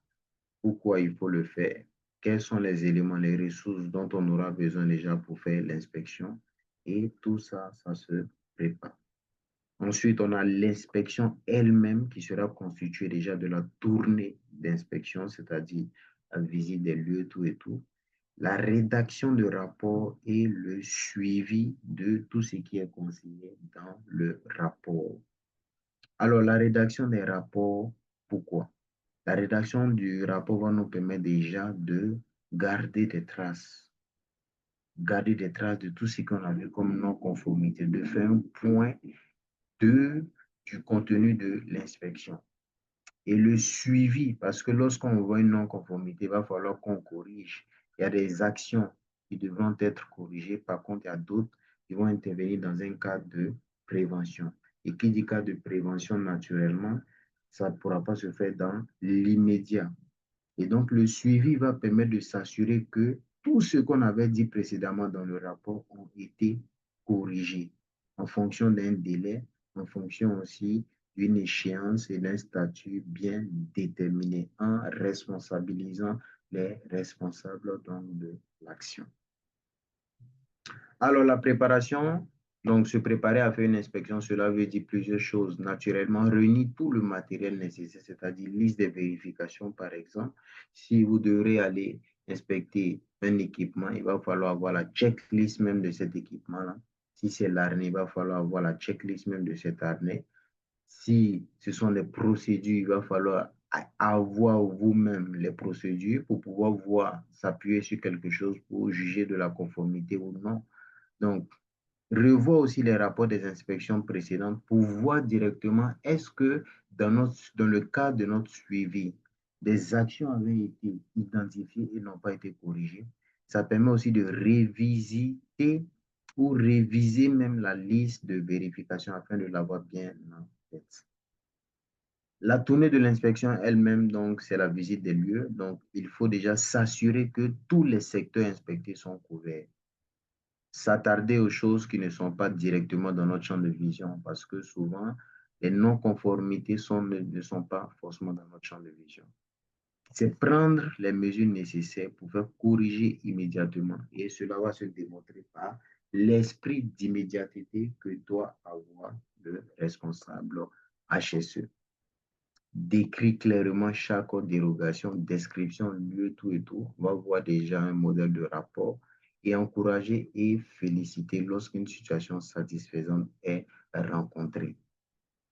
pourquoi il faut le faire, quels sont les éléments, les ressources dont on aura besoin déjà pour faire l'inspection. Et tout ça, ça se prépare. Ensuite, on a l'inspection elle-même qui sera constituée déjà de la tournée d'inspection, c'est-à-dire la visite des lieux, tout et tout, la rédaction de rapport et le suivi de tout ce qui est conseillé dans le rapport. Alors, la rédaction des rapports, pourquoi? La rédaction du rapport va nous permettre déjà de garder des traces de tout ce qu'on a vu comme non-conformité, de faire un point du contenu de l'inspection. Et le suivi, parce que lorsqu'on voit une non-conformité, il va falloir qu'on corrige. Il y a des actions qui devront être corrigées. Par contre, il y a d'autres qui vont intervenir dans un cadre de prévention. Et qui dit cadre de prévention, naturellement, ça ne pourra pas se faire dans l'immédiat. Et donc, le suivi va permettre de s'assurer que tout ce qu'on avait dit précédemment dans le rapport ont été corrigés en fonction d'un délai, en fonction aussi d'une échéance et d'un statut bien déterminé, en responsabilisant les responsables donc, de l'action. Alors, la préparation, donc se préparer à faire une inspection, cela veut dire plusieurs choses. Naturellement, réunir tout le matériel nécessaire, c'est-à-dire liste des vérifications, par exemple. Si vous devrez aller inspecter un équipement, il va falloir avoir la checklist même de cet équipement-là. Si c'est l'arnais, il va falloir avoir la checklist même de cet harnais. Si ce sont les procédures, il va falloir avoir vous-même les procédures pour pouvoir voir, s'appuyer sur quelque chose pour juger de la conformité ou non. Donc, revoir aussi les rapports des inspections précédentes pour voir directement est-ce que dans le cadre de notre suivi, des actions avaient été identifiées et n'ont pas été corrigées. Ça permet aussi de révisiter ou réviser même la liste de vérification afin de l'avoir bien en tête. La tournée de l'inspection elle-même, donc, c'est la visite des lieux. Donc, il faut déjà s'assurer que tous les secteurs inspectés sont couverts. S'attarder aux choses qui ne sont pas directement dans notre champ de vision parce que souvent, les non-conformités ne sont pas forcément dans notre champ de vision. C'est prendre les mesures nécessaires pour faire corriger immédiatement et cela va se démontrer par l'esprit d'immédiateté que doit avoir le responsable HSE. Décrit clairement chaque dérogation, description, lieu, tout et tout. On va voir déjà un modèle de rapport et encourager et féliciter lorsqu'une situation satisfaisante est rencontrée.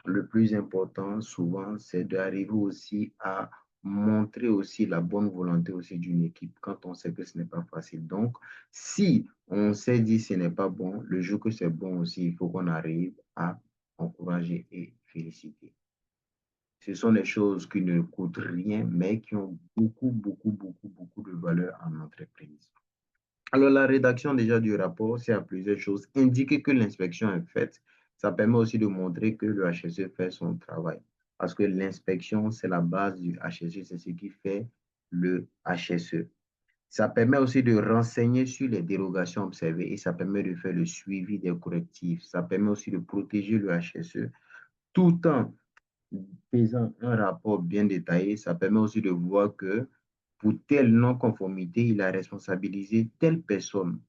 Le plus important, souvent, c'est d'arriver aussi à montrer aussi la bonne volonté aussi d'une équipe quand on sait que ce n'est pas facile. Donc, si on s'est dit ce n'est pas bon, le jour que c'est bon aussi, il faut qu'on arrive à encourager et féliciter. Ce sont des choses qui ne coûtent rien, mais qui ont beaucoup de valeur en entreprise. Alors, la rédaction déjà du rapport, c'est à plusieurs choses. Indiquer que l'inspection est faite, ça permet aussi de montrer que le HSE fait son travail. Parce que l'inspection, c'est la base du HSE, c'est ce qui fait le HSE. Ça permet aussi de renseigner sur les dérogations observées et ça permet de faire le suivi des correctifs. Ça permet aussi de protéger le HSE tout en faisant un rapport bien détaillé. Ça permet aussi de voir que pour telle non-conformité, il a responsabilisé telle personne.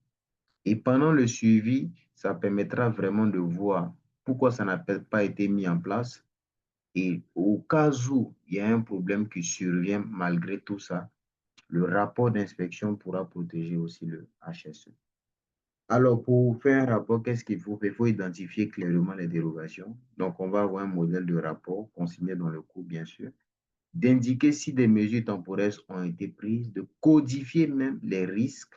Et pendant le suivi, ça permettra vraiment de voir pourquoi ça n'a pas été mis en place. Et au cas où il y a un problème qui survient malgré tout ça, le rapport d'inspection pourra protéger aussi le HSE. Alors, pour faire un rapport, qu'est-ce qu'il faut faire? Il faut identifier clairement les dérogations. Donc, on va avoir un modèle de rapport consigné dans le cours, bien sûr. D'indiquer si des mesures temporaires ont été prises, de codifier même les risques,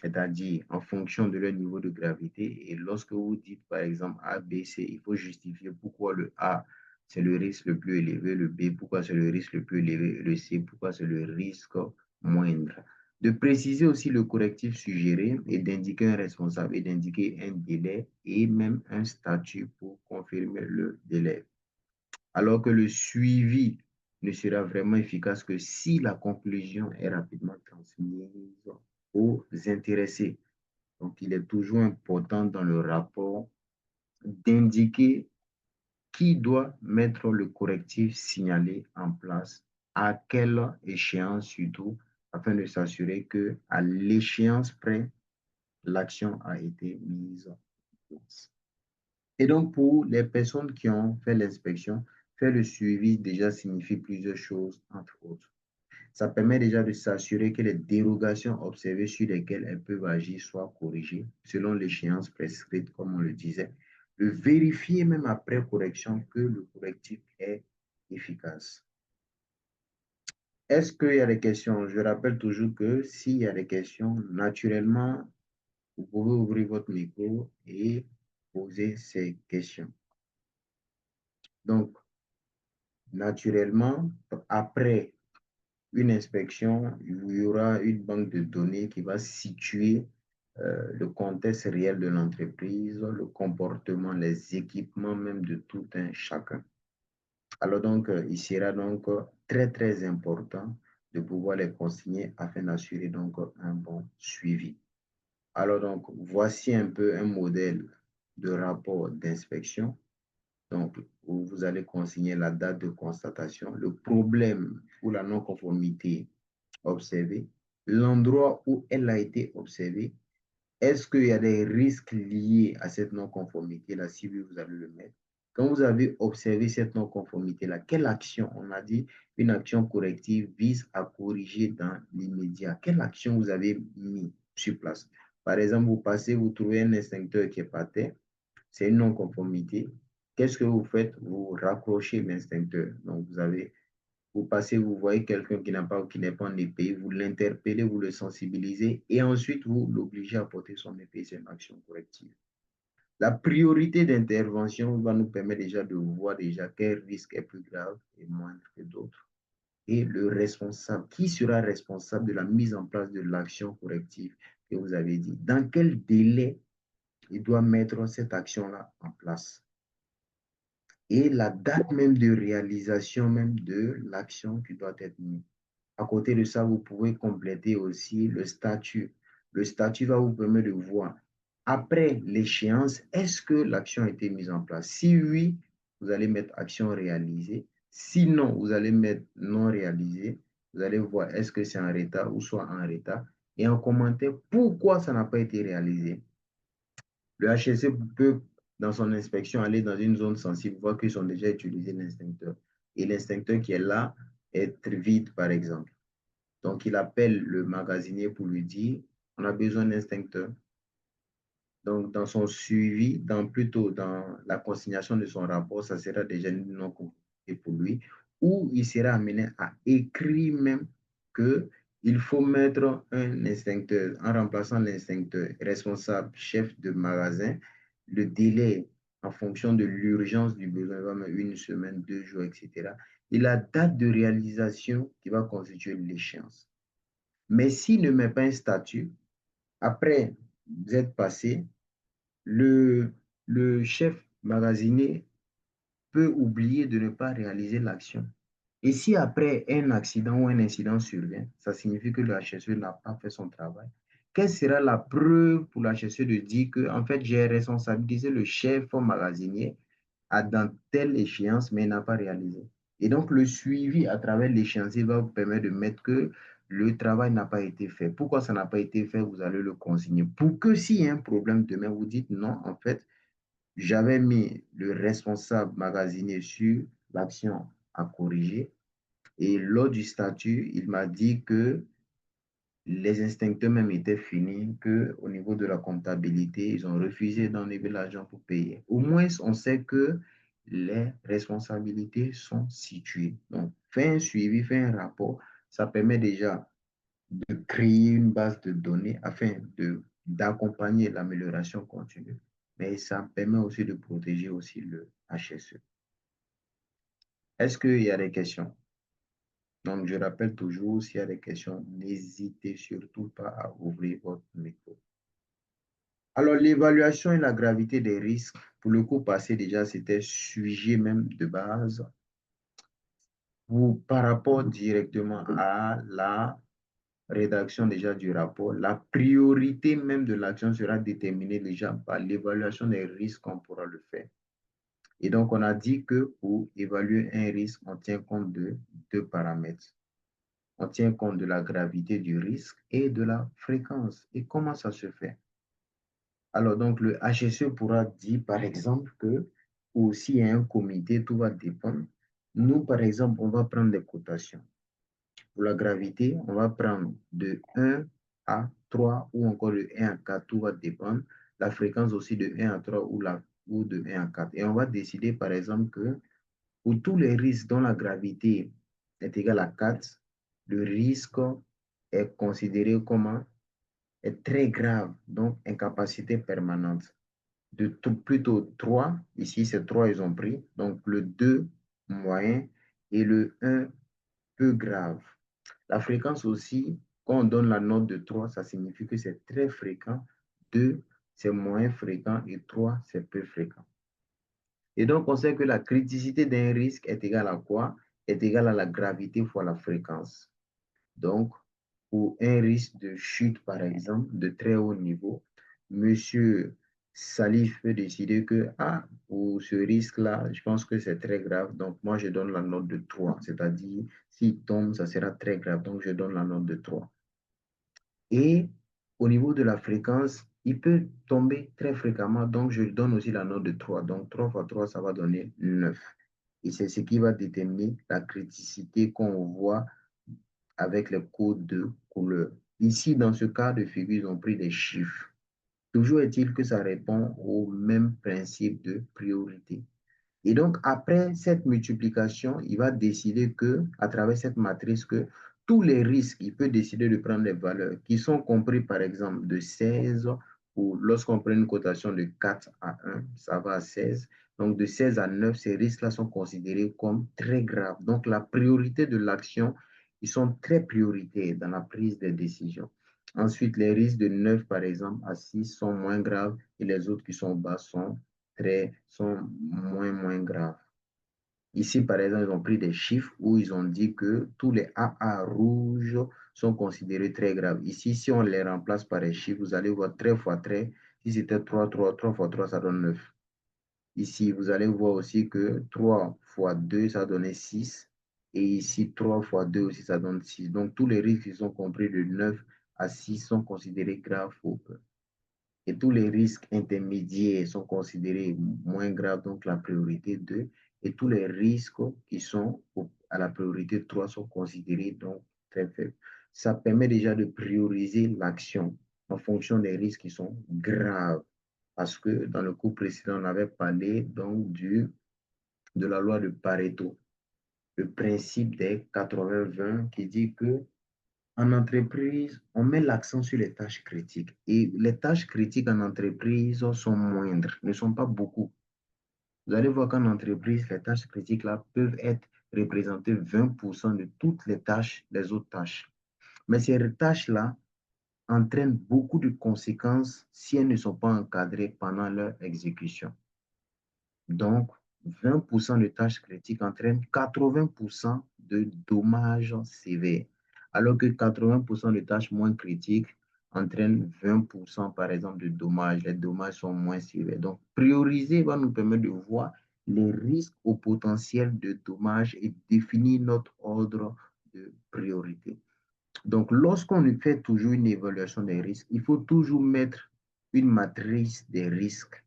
c'est-à-dire en fonction de leur niveau de gravité. Et lorsque vous dites, par exemple, A, B, C, il faut justifier pourquoi le A, c'est le risque le plus élevé, le B, pourquoi c'est le risque le plus élevé, le C, pourquoi c'est le risque moindre. De préciser aussi le correctif suggéré et d'indiquer un responsable et d'indiquer un délai et même un statut pour confirmer le délai. Alors que le suivi ne sera vraiment efficace que si la conclusion est rapidement transmise aux intéressés. Donc, il est toujours important dans le rapport d'indiquer qui doit mettre le correctif signalé en place, à quelle échéance surtout, afin de s'assurer qu'à l'échéance près, l'action a été mise en place. Et donc, pour les personnes qui ont fait l'inspection, faire le suivi déjà signifie plusieurs choses, entre autres. Ça permet déjà de s'assurer que les dérogations observées sur lesquelles elles peuvent agir soient corrigées selon l'échéance prescrite, comme on le disait. De vérifier même après correction que le correctif est efficace. Est-ce qu'il y a des questions? Je rappelle toujours que s'il y a des questions, naturellement, vous pouvez ouvrir votre micro et poser ces questions. Donc, naturellement, après une inspection, il y aura une banque de données qui va situer le contexte réel de l'entreprise, le comportement, les équipements même de tout un chacun. Alors donc, il sera donc très, très important de pouvoir les consigner afin d'assurer donc un bon suivi. Alors donc, voici un peu un modèle de rapport d'inspection. Donc, où vous allez consigner la date de constatation, le problème ou la non-conformité observée, l'endroit où elle a été observée, est-ce qu'il y a des risques liés à cette non-conformité-là, si oui, vous allez le mettre. Quand vous avez observé cette non-conformité-là, quelle action, on a dit, une action corrective vise à corriger dans l'immédiat. Quelle action vous avez mis sur place? Par exemple, vous passez, vous trouvez un extincteur qui est par terre, c'est une non-conformité. Qu'est-ce que vous faites? Vous raccrochez l'extincteur. Donc, vous passez, vous voyez quelqu'un qui n'est pas en EPI, vous l'interpellez, vous le sensibilisez et ensuite vous l'obligez à porter son EPI. C'est une action corrective. La priorité d'intervention va nous permettre déjà de voir déjà quel risque est plus grave et moindre que d'autres. Et le responsable, qui sera responsable de la mise en place de l'action corrective que vous avez dit? Dans quel délai il doit mettre cette action-là en place? Et la date même de réalisation même de l'action qui doit être mise. À côté de ça, vous pouvez compléter aussi le statut. Le statut va vous permettre de voir, après l'échéance, est-ce que l'action a été mise en place? Si oui, vous allez mettre action réalisée. Sinon, vous allez mettre non réalisée. Vous allez voir, est-ce que c'est en retard ou soit en retard. Et en commentaire, pourquoi ça n'a pas été réalisé. Le HSC peut, dans son inspection, aller dans une zone sensible, voir qu'ils ont déjà utilisé l'extincteur. Et l'extincteur qui est là est vide, par exemple. Donc, il appelle le magasinier pour lui dire, on a besoin d'extincteur. Donc, dans son suivi, plutôt dans la consignation de son rapport, ça sera déjà une non-conformité pour lui, ou il sera amené à écrire même qu'il faut mettre un extincteur, en remplaçant l'extincteur responsable, chef de magasin, le délai en fonction de l'urgence du besoin, va mettre 1 semaine, 2 jours, etc. Et la date de réalisation qui va constituer l'échéance. Mais s'il ne met pas un statut, après vous êtes passé, le chef magasinier peut oublier de ne pas réaliser l'action. Et si après un accident ou un incident survient, ça signifie que le HSE n'a pas fait son travail. Quelle sera la preuve pour le HSE de dire que, en fait, j'ai responsabilisé le chef magasinier dans telle échéance, mais il n'a pas réalisé. Et donc, le suivi à travers l'échéancier va vous permettre de mettre que le travail n'a pas été fait. Pourquoi ça n'a pas été fait? Vous allez le consigner. Pour que s'il y a un problème demain, vous dites non, en fait, j'avais mis le responsable magasinier sur l'action à corriger. Et lors du statut, il m'a dit que les instincteurs même étaient finis, qu'au niveau de la comptabilité, ils ont refusé d'enlever l'argent pour payer. Au moins, on sait que les responsabilités sont situées. Donc, faire un suivi, faire un rapport, ça permet déjà de créer une base de données afin d'accompagner l'amélioration continue. Mais ça permet aussi de protéger aussi le HSE. Est-ce qu'il y a des questions? Donc, je rappelle toujours, s'il y a des questions, n'hésitez surtout pas à ouvrir votre micro. Alors, l'évaluation et la gravité des risques, pour le coup passé déjà, c'était sujet même de base. Par rapport directement à la rédaction déjà du rapport, la priorité même de l'action sera déterminée déjà par l'évaluation des risques qu'on pourra le faire. Et donc, on a dit que pour évaluer un risque, on tient compte de 2 paramètres. On tient compte de la gravité du risque et de la fréquence. Et comment ça se fait? Alors, donc, le HSE pourra dire, par exemple, que ou s'il y a un comité, tout va dépendre. Nous, par exemple, on va prendre des cotations. Pour la gravité, on va prendre de 1 à 3 ou encore de 1 à 4, tout va dépendre. La fréquence aussi de 1 à 3 ou de 1 à 4. Et on va décider, par exemple, que pour tous les risques dont la gravité est égale à 4, le risque est considéré comme est très grave, donc incapacité permanente. Plutôt 3, ici c'est 3 ils ont pris, donc le 2 moyen et le 1 peu grave. La fréquence aussi, quand on donne la note de 3, ça signifie que c'est très fréquent, 2 c'est moins fréquent et 3 c'est peu fréquent. Et donc on sait que la criticité d'un risque est égale à quoi? Est égale à la gravité fois la fréquence. Donc, pour un risque de chute, par exemple, de très haut niveau, Monsieur Salif peut décider que, ah, pour ce risque-là, je pense que c'est très grave, donc moi, je donne la note de 3. C'est-à-dire, s'il tombe, ça sera très grave, donc je donne la note de 3. Et au niveau de la fréquence, il peut tomber très fréquemment, donc je donne aussi la note de 3. Donc 3 fois 3, ça va donner 9. Et c'est ce qui va déterminer la criticité qu'on voit avec les codes de couleur. Ici, dans ce cas de figure, ils ont pris des chiffres. Toujours est-il que ça répond au même principe de priorité. Et donc, après cette multiplication, il va décider que, à travers cette matrice, que tous les risques, il peut décider de prendre des valeurs qui sont compris, par exemple, de 16, ou lorsqu'on prend une cotation de 4 à 1, ça va à 16. Donc, de 16 à 9, ces risques-là sont considérés comme très graves. Donc, la priorité de l'action, ils sont très prioritaires dans la prise des décisions. Ensuite, les risques de 9, par exemple, à 6 sont moins graves et les autres qui sont bas sont moins graves. Ici, par exemple, ils ont pris des chiffres où ils ont dit que tous les AA rouges sont considérés très graves. Ici, si on les remplace par des chiffres, vous allez voir 3 fois 3. Si c'était 3 fois 3, ça donne 9. Ici, vous allez voir aussi que 3 fois 2, ça donne 6. Et ici, 3 fois 2 aussi, ça donne 6. Donc, tous les risques qui sont compris de 9 à 6 sont considérés graves ou peu. Et tous les risques intermédiaires sont considérés moins graves, donc la priorité 2. Et tous les risques qui sont à la priorité 3 sont considérés donc très faibles. Ça permet déjà de prioriser l'action en fonction des risques qui sont graves. Parce que dans le cours précédent, on avait parlé donc de la loi de Pareto, le principe des 80-20 qui dit que en entreprise, on met l'accent sur les tâches critiques. Et les tâches critiques en entreprise sont moindres, ne sont pas beaucoup. Vous allez voir qu'en entreprise, les tâches critiques là peuvent être représentées 20% de toutes les tâches, les autres tâches. Mais ces tâches-là entraînent beaucoup de conséquences si elles ne sont pas encadrées pendant leur exécution. Donc, 20% de tâches critiques entraînent 80% de dommages sévères, alors que 80% de tâches moins critiques entraînent 20% par exemple de dommages. Les dommages sont moins sévères. Donc, prioriser va nous permettre de voir les risques au potentiel de dommages et définir notre ordre de priorité. Donc, lorsqu'on fait toujours une évaluation des risques, il faut toujours mettre une matrice des risques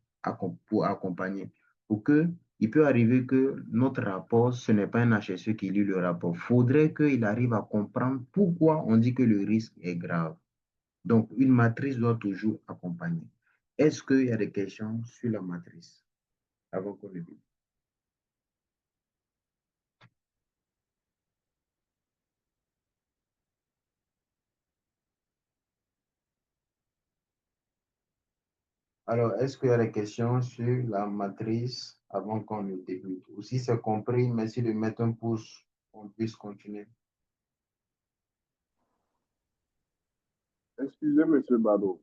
pour accompagner. Pour que, il peut arriver que notre rapport, ce n'est pas un HSE qui lit le rapport. Il faudrait qu'il arrive à comprendre pourquoi on dit que le risque est grave. Donc, une matrice doit toujours accompagner. Est-ce qu'il y a des questions sur la matrice avant qu'on le dise? Alors, est-ce qu'il y a des questions sur la matrice avant qu'on ne débute? Ou si c'est compris, merci de mettre un pouce pour qu'on puisse continuer. Excusez, Monsieur Bado.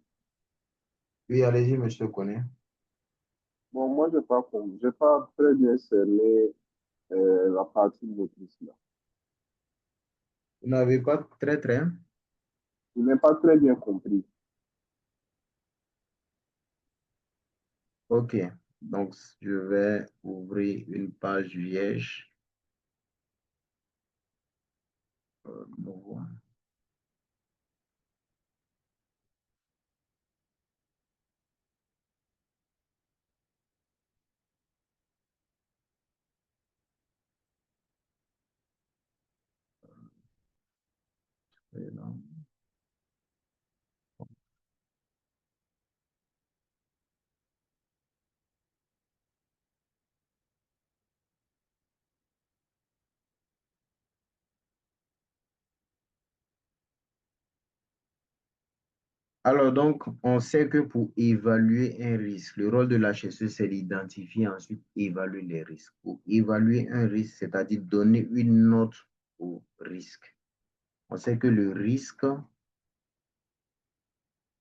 Oui, allez-y, monsieur Koné. Bon, moi, j'ai pas très bien cerné la partie motrice là. Vous n'avez pas très. Je n'ai pas très bien compris. OK. Donc, je vais ouvrir une page vierge. Nouveau. Et là. Alors, donc, on sait que pour évaluer un risque, le rôle de l'HSE, c'est d'identifier, ensuite évaluer les risques. Pour évaluer un risque, c'est-à-dire donner une note au risque. On sait que le risque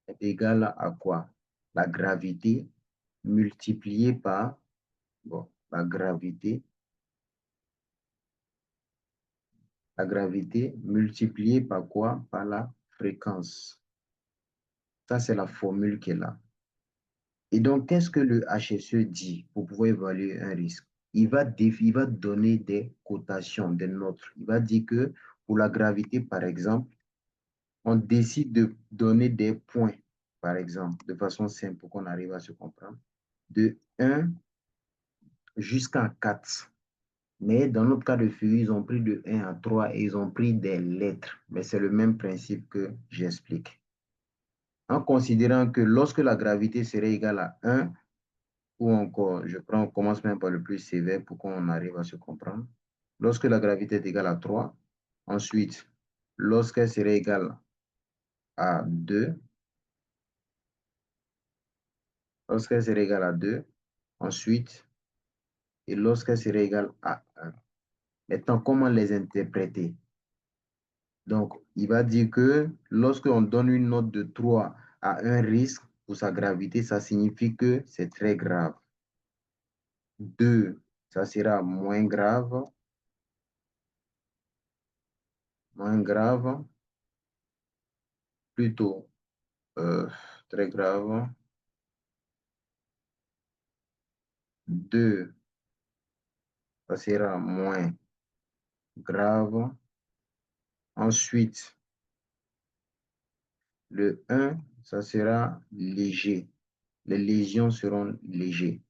est égal à quoi? La gravité multipliée par, bon, la gravité multipliée par quoi? Par la fréquence. Ça, c'est la formule qui est là. Et donc, qu'est-ce que le HSE dit pour pouvoir évaluer un risque? Il va donner des cotations, des notes. Il va dire que pour la gravité, par exemple, on décide de donner des points, par exemple, de façon simple pour qu'on arrive à se comprendre, de 1 jusqu'à 4. Mais dans notre cas de figure, ils ont pris de 1 à 3 et ils ont pris des lettres. Mais c'est le même principe que j'explique. En considérant que lorsque la gravité serait égale à 1, ou encore, on commence même par le plus sévère pour qu'on arrive à se comprendre. Lorsque la gravité est égale à 3, ensuite, lorsqu'elle serait égale à 2, lorsqu'elle serait égale à 2, ensuite, et lorsqu'elle serait égale à 1. Maintenant, comment les interpréter? Donc, il va dire que lorsqu'on donne une note de 3 à un risque pour sa gravité, ça signifie que c'est très grave. 2, ça sera moins grave. Plutôt très grave. 2, ça sera moins grave. Ensuite, le 1, ça sera léger. Les lésions seront légers.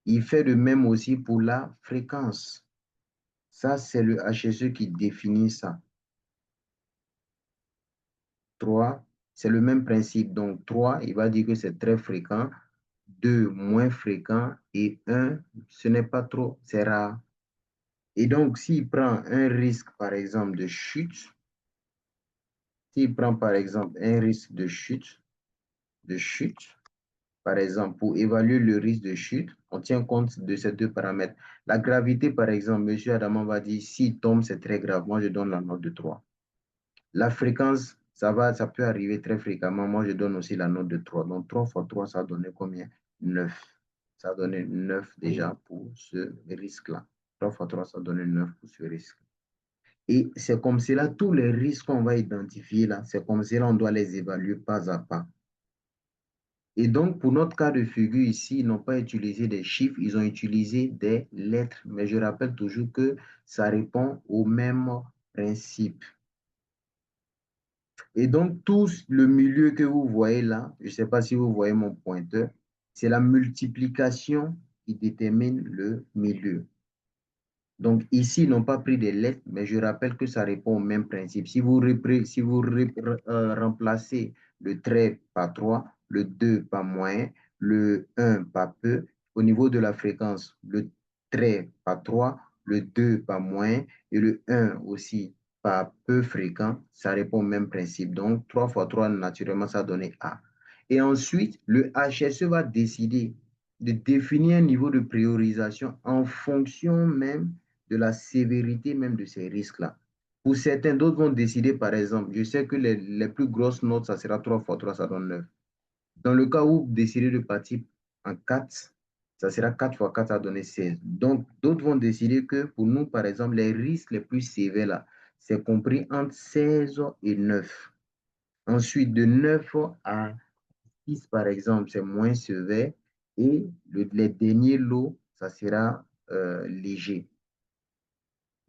Il fait de même aussi pour la fréquence. Ça, c'est le HSE qui définit ça. 3, c'est le même principe. Donc, 3, il va dire que c'est très fréquent. 2, moins fréquent. Et 1, ce n'est pas trop, c'est rare. Et donc, s'il prend un risque, par exemple, de chute, s'il prend, par exemple, un risque de chute, par exemple, pour évaluer le risque de chute, on tient compte de ces deux paramètres. La gravité, par exemple, M. Adamant va dire, s'il tombe, c'est très grave. Moi, je donne la note de 3. La fréquence, ça peut arriver très fréquemment. Moi, je donne aussi la note de 3. Donc, 3 fois 3, ça a donné combien? 9. Ça a donné 9 déjà pour ce risque-là. 3 fois 3, ça a donné 9 pour ce risque. Et c'est comme cela, tous les risques qu'on va identifier là, c'est comme cela, on doit les évaluer pas à pas. Et donc, pour notre cas de figure ici, ils n'ont pas utilisé des chiffres, ils ont utilisé des lettres. Mais je rappelle toujours que ça répond au même principe. Et donc, tout le milieu que vous voyez là, je ne sais pas si vous voyez mon pointeur, c'est la multiplication qui détermine le milieu. Donc, ici, ils n'ont pas pris des lettres, mais je rappelle que ça répond au même principe. Si vous remplacez le trait par 3, le 2 par moins, le 1 par peu, au niveau de la fréquence, le trait par 3, le 2 par moins et le 1 aussi par peu fréquent, ça répond au même principe. Donc, 3 fois 3, naturellement, ça donne A. Et ensuite, le HSE va décider de définir un niveau de priorisation en fonction même de la sévérité même de ces risques-là. Pour certains, d'autres vont décider, par exemple, je sais que les plus grosses notes, ça sera 3 fois 3, ça donne 9. Dans le cas où vous décidez de partir en 4, ça sera 4 fois 4, ça va donner 16. Donc, d'autres vont décider que pour nous, par exemple, les risques les plus sévères, là, c'est compris entre 16 et 9. Ensuite, de 9 à 6, par exemple, c'est moins sévère. Et les derniers lots, ça sera léger.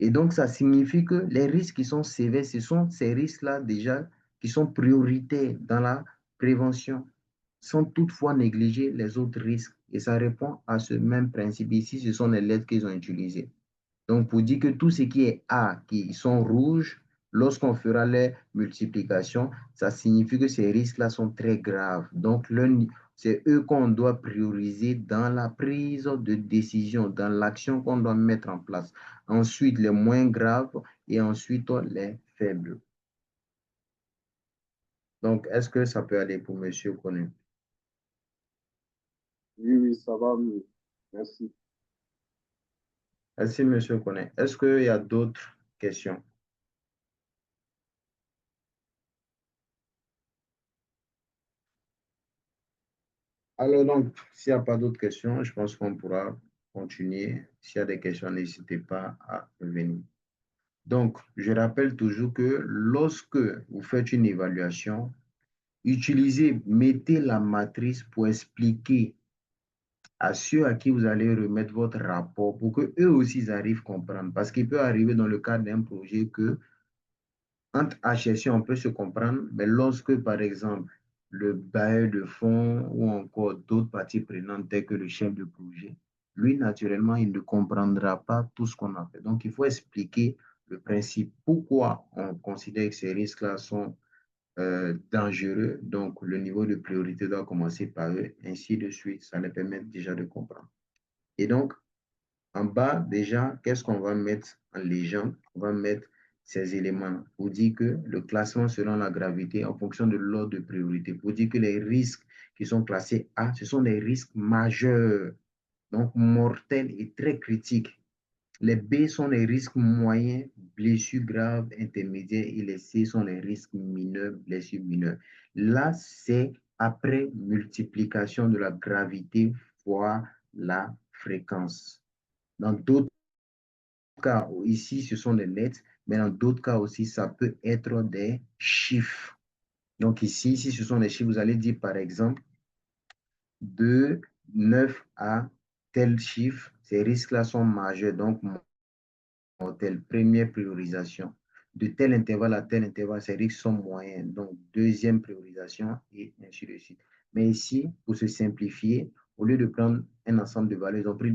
Et donc, ça signifie que les risques qui sont sévères, ce sont ces risques-là déjà qui sont prioritaires dans la prévention, sans toutefois négliger les autres risques. Et ça répond à ce même principe. Ici, ce sont les lettres qu'ils ont utilisées. Donc, pour dire que tout ce qui est A, qui sont rouges, lorsqu'on fera les multiplications, ça signifie que ces risques-là sont très graves. Donc, c'est eux qu'on doit prioriser dans la prise de décision, dans l'action qu'on doit mettre en place. Ensuite, les moins graves et ensuite les faibles. Donc, est-ce que ça peut aller pour Monsieur Koné? Oui, oui, ça va mieux. Merci. Merci, Monsieur Koné. Est-ce qu'il y a d'autres questions? Alors, donc, s'il n'y a pas d'autres questions, je pense qu'on pourra continuer. S'il y a des questions, n'hésitez pas à revenir. Donc, je rappelle toujours que lorsque vous faites une évaluation, mettez la matrice pour expliquer à ceux à qui vous allez remettre votre rapport pour qu'eux aussi ils arrivent à comprendre. Parce qu'il peut arriver dans le cadre d'un projet que entre HSC, on peut se comprendre, mais lorsque, par exemple, le bailleur de fonds ou encore d'autres parties prenantes telles que le chef de projet, lui, naturellement, il ne comprendra pas tout ce qu'on a fait. Donc, il faut expliquer le principe. Pourquoi on considère que ces risques-là sont dangereux. Donc, le niveau de priorité doit commencer par eux, ainsi de suite. Ça les permet déjà de comprendre. Et donc, en bas, déjà, qu'est-ce qu'on va mettre en légende? On va mettre ces éléments pour dire que le classement selon la gravité en fonction de l'ordre de priorité. Pour dire que les risques qui sont classés A, ce sont des risques majeurs, donc mortels et très critiques. Les B sont les risques moyens, blessures graves, intermédiaires, et les C sont les risques mineurs, blessures mineures. Là, c'est après multiplication de la gravité fois la fréquence. Dans d'autres cas, ici, ce sont des nets, mais dans d'autres cas aussi, ça peut être des chiffres. Donc ici, si ce sont des chiffres, vous allez dire par exemple de 9 à tel chiffre, ces risques-là sont majeurs, donc telle première priorisation. De tel intervalle à tel intervalle, ces risques sont moyens. Donc, deuxième priorisation et ainsi de suite. Mais ici, pour se simplifier, au lieu de prendre un ensemble de valeurs, ils ont pris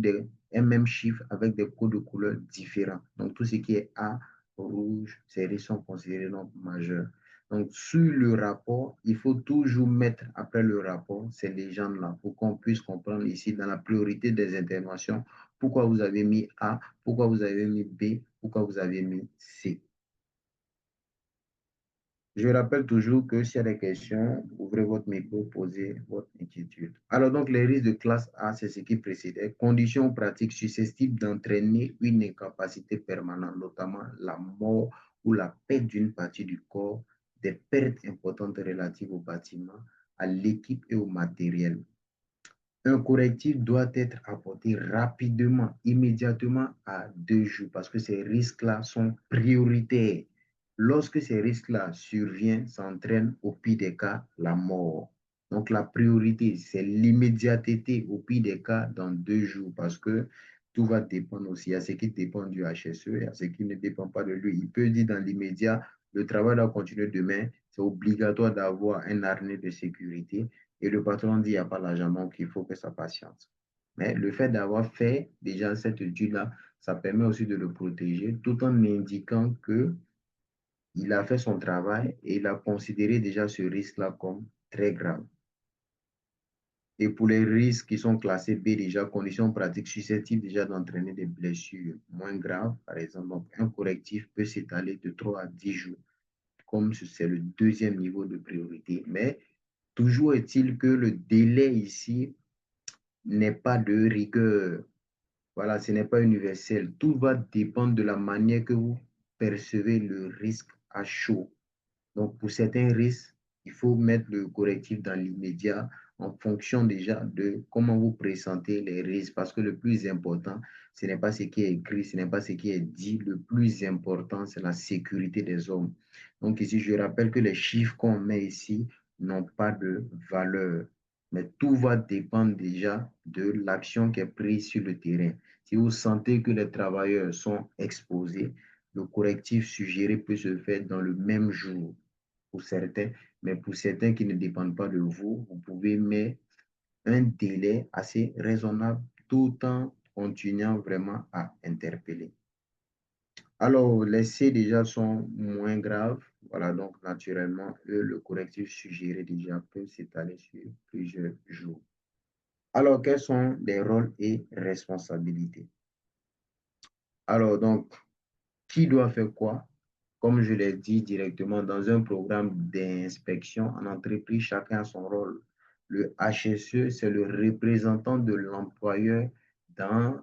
un même chiffre avec des codes de couleurs différents. Donc, tout ce qui est A, rouge, ces risques sont considérés donc majeurs. Donc, sur le rapport, il faut toujours mettre après le rapport ces légendes-là pour qu'on puisse comprendre ici dans la priorité des interventions pourquoi vous avez mis A, pourquoi vous avez mis B, pourquoi vous avez mis C. Je rappelle toujours que s'il y a des questions, ouvrez votre micro, posez votre inquiétude. Alors donc, les risques de classe A, c'est ce qui précédait. Conditions pratiques susceptibles d'entraîner une incapacité permanente, notamment la mort ou la perte d'une partie du corps, des pertes importantes relatives au bâtiment, à l'équipe et au matériel. Un correctif doit être apporté rapidement, immédiatement à 2 jours, parce que ces risques-là sont prioritaires. Lorsque ces risques-là surviennent, ça entraîne au pire des cas la mort. Donc la priorité, c'est l'immédiateté au pire des cas dans 2 jours, parce que tout va dépendre aussi. Il y a ce qui dépend du HSE, il y a ce qui ne dépend pas de lui. Il peut dire dans l'immédiat, le travail doit continuer demain, c'est obligatoire d'avoir un harnais de sécurité. Et le patron dit, il n'y a pas l'argent, donc il faut que ça patiente. Mais le fait d'avoir fait déjà cette étude-là, ça permet aussi de le protéger tout en indiquant qu'il a fait son travail et il a considéré déjà ce risque-là comme très grave. Et pour les risques qui sont classés B, déjà, conditions pratiques susceptibles déjà d'entraîner des blessures moins graves, par exemple, donc un correctif peut s'étaler de 3 à 10 jours, comme c'est le deuxième niveau de priorité. Mais toujours est-il que le délai ici n'est pas de rigueur. Voilà, ce n'est pas universel. Tout va dépendre de la manière que vous percevez le risque à chaud. Donc, pour certains risques, il faut mettre le correctif dans l'immédiat en fonction déjà de comment vous présentez les risques. Parce que le plus important, ce n'est pas ce qui est écrit, ce n'est pas ce qui est dit. Le plus important, c'est la sécurité des hommes. Donc ici, je rappelle que les chiffres qu'on met ici n'ont pas de valeur. Mais tout va dépendre déjà de l'action qui est prise sur le terrain. Si vous sentez que les travailleurs sont exposés, le correctif suggéré peut se faire dans le même jour pour certains, mais pour certains qui ne dépendent pas de vous, vous pouvez mettre un délai assez raisonnable tout en continuant vraiment à interpeller. Alors, les C déjà sont moins graves. Voilà, donc naturellement, eux, le correctif suggéré déjà peut s'étaler sur plusieurs jours. Alors, quels sont les rôles et responsabilités? Alors, donc, qui doit faire quoi? comme je l'ai dit directement, dans un programme d'inspection en entreprise, chacun a son rôle. Le HSE, c'est le représentant de l'employeur dans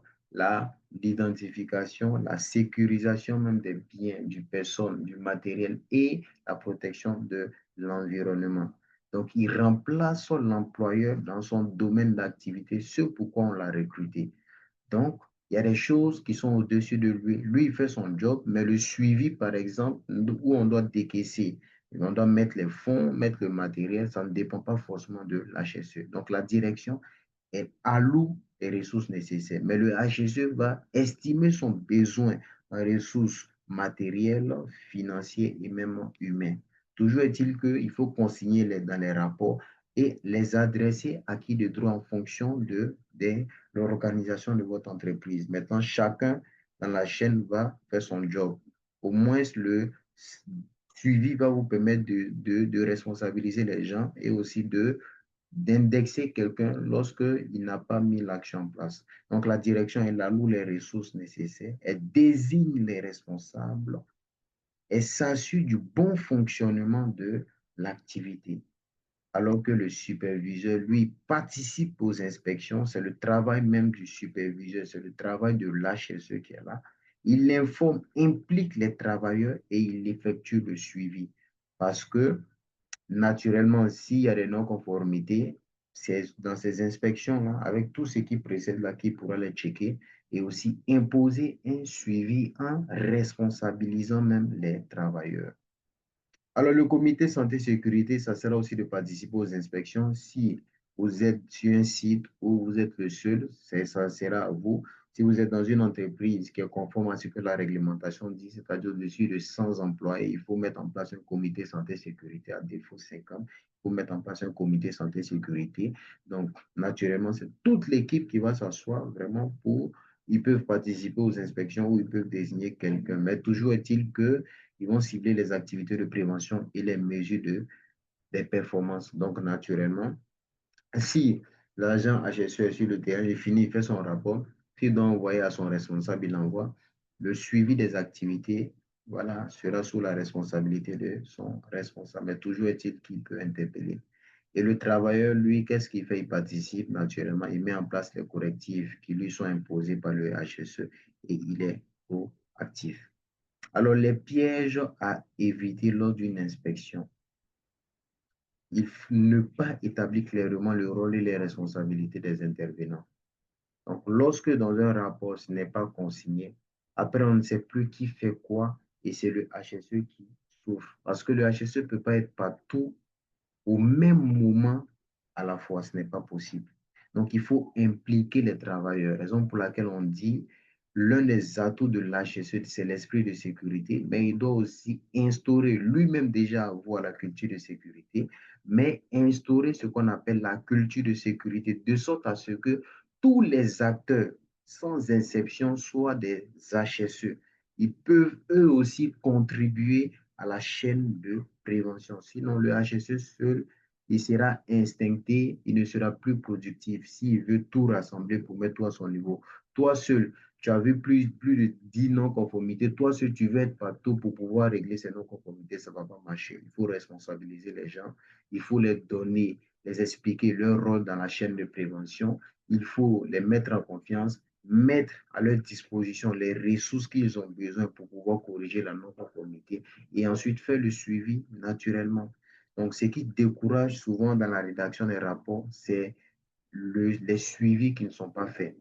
l'identification, la sécurisation même des biens, du personne, du matériel et la protection de l'environnement. Donc, il remplace l'employeur dans son domaine d'activité, ce pourquoi on l'a recruté. Donc, il y a des choses qui sont au-dessus de lui. Lui, il fait son job, mais le suivi, par exemple, où on doit décaisser, on doit mettre les fonds, mettre le matériel, ça ne dépend pas forcément de l'HSE. Donc, la direction, elle alloue les ressources nécessaires, mais le HSE va estimer son besoin en ressources matérielles, financières et même humaines. Toujours est-il qu'il faut consigner dans les rapports et les adresser à qui de droit en fonction de l'organisation de votre entreprise. Maintenant, chacun dans la chaîne va faire son job. Au moins, le suivi va vous permettre de responsabiliser les gens et aussi d'indexer quelqu'un lorsqu'il n'a pas mis l'action en place. Donc, la direction, elle alloue les ressources nécessaires, elle désigne les responsables, elle s'assure du bon fonctionnement de l'activité. Alors que le superviseur, lui, participe aux inspections. C'est le travail même du superviseur, c'est le travail de l'HSE qui est là. Il informe, implique les travailleurs et il effectue le suivi. Parce que, naturellement, s'il y a des non-conformités, c'est dans ces inspections-là, avec tout ce qui précède là, qui pourra les checker et aussi imposer un suivi en responsabilisant même les travailleurs. Alors, le comité santé-sécurité, ça sera aussi de participer aux inspections. Si vous êtes sur un site où vous êtes le seul, ça sera à vous. Si vous êtes dans une entreprise qui est conforme à ce que la réglementation dit, c'est-à-dire au-dessus de 100 employés, il faut mettre en place un comité santé-sécurité, à défaut 50. Il faut mettre en place un comité santé-sécurité. Donc, naturellement, c'est toute l'équipe qui va s'asseoir vraiment pour, ils peuvent participer aux inspections ou ils peuvent désigner quelqu'un. Mais toujours est-il que ils vont cibler les activités de prévention et les mesures des performances. Donc, naturellement, si l'agent HSE est sur le terrain, il finit, il fait son rapport, s'il doit envoyer à son responsable, il envoie. Le suivi des activités, voilà, sera sous la responsabilité de son responsable. Mais toujours est-il qu'il peut interpeller. Et le travailleur, lui, qu'est-ce qu'il fait? Il participe naturellement, il met en place les correctifs qui lui sont imposés par le HSE et il est proactif. Alors, les pièges à éviter lors d'une inspection. Ne pas établir clairement le rôle et les responsabilités des intervenants. Donc, lorsque dans un rapport, ce n'est pas consigné, après, on ne sait plus qui fait quoi et c'est le HSE qui souffre. Parce que le HSE ne peut pas être partout au même moment à la fois. Ce n'est pas possible. Donc, il faut impliquer les travailleurs. Raison pour laquelle on dit l'un des atouts de l'HSE, c'est l'esprit de sécurité, mais il doit aussi instaurer lui-même déjà avoir la culture de sécurité, mais instaurer ce qu'on appelle la culture de sécurité, de sorte à ce que tous les acteurs, sans exception, soient des HSE. Ils peuvent eux aussi contribuer à la chaîne de prévention. Sinon, le HSE seul, il sera instincté, il ne sera plus productif s'il veut tout rassembler pour mettre tout à son niveau. Toi seul, tu as vu plus de 10 non-conformités. Toi seul, tu veux être partout pour pouvoir régler ces non-conformités. Ça ne va pas marcher. Il faut responsabiliser les gens. Il faut les donner, les expliquer leur rôle dans la chaîne de prévention. Il faut les mettre en confiance, mettre à leur disposition les ressources qu'ils ont besoin pour pouvoir corriger la non-conformité et ensuite faire le suivi naturellement. Donc, ce qui décourage souvent dans la rédaction des rapports, c'est les suivis qui ne sont pas faits.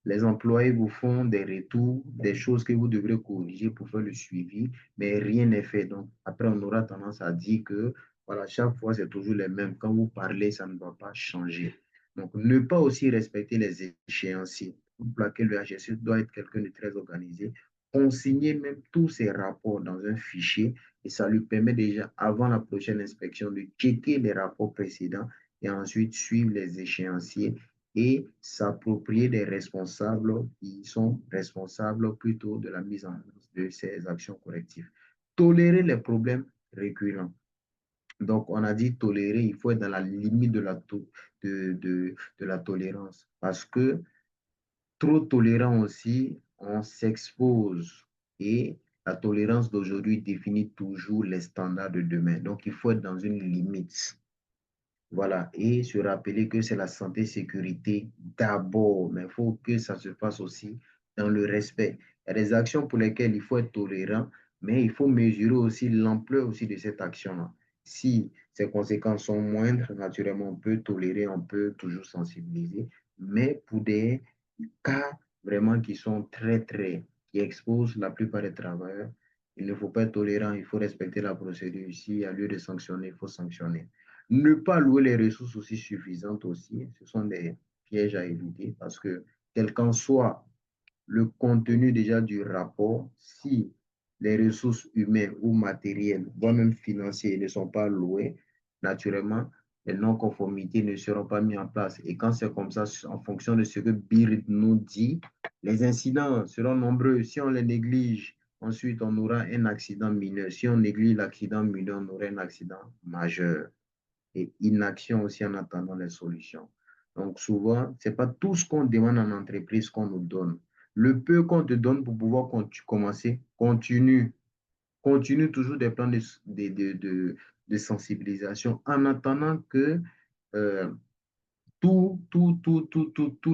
Les employés vous font des retours, des choses que vous devrez corriger pour faire le suivi, mais rien n'est fait. Donc, après, on aura tendance à dire que, voilà, chaque fois, c'est toujours les mêmes. Quand vous parlez, ça ne va pas changer. Donc, ne pas aussi respecter les échéanciers. Pour laquelle le HSE doit être quelqu'un de très organisé. Consigner même tous ces rapports dans un fichier et ça lui permet déjà, avant la prochaine inspection, de checker les rapports précédents et ensuite suivre les échéanciers et s'approprier des responsables qui sont responsables plutôt de la mise en œuvre de ces actions correctives. Tolérer les problèmes récurrents. Donc, on a dit tolérer, il faut être dans la limite de la tolérance parce que trop tolérant aussi, on s'expose et la tolérance d'aujourd'hui définit toujours les standards de demain. Donc, il faut être dans une limite. Voilà, et se rappeler que c'est la santé, sécurité d'abord, mais il faut que ça se fasse aussi dans le respect. Il y a des actions pour lesquelles il faut être tolérant, mais il faut mesurer aussi l'ampleur aussi de cette action-là. Si ses conséquences sont moindres, naturellement, on peut tolérer, on peut toujours sensibiliser, mais pour des cas vraiment qui sont qui exposent la plupart des travailleurs, il ne faut pas être tolérant, il faut respecter la procédure. S'il y a lieu de sanctionner, il faut sanctionner. Ne pas louer les ressources aussi suffisantes aussi, ce sont des pièges à éviter parce que, quel qu'en soit le contenu déjà du rapport, si les ressources humaines ou matérielles, voire même financières, ne sont pas louées, naturellement, les non-conformités ne seront pas mises en place. Et quand c'est comme ça, en fonction de ce que BIRD nous dit, les incidents seront nombreux. Si on les néglige, ensuite, on aura un accident mineur. Si on néglige l'accident mineur, on aura un accident majeur. Et inaction aussi en attendant les solutions. Donc, souvent, ce n'est pas tout ce qu'on demande en entreprise qu'on nous donne. Le peu qu'on te donne pour pouvoir commencer, continue. Continue toujours des plans de sensibilisation en attendant que euh, tous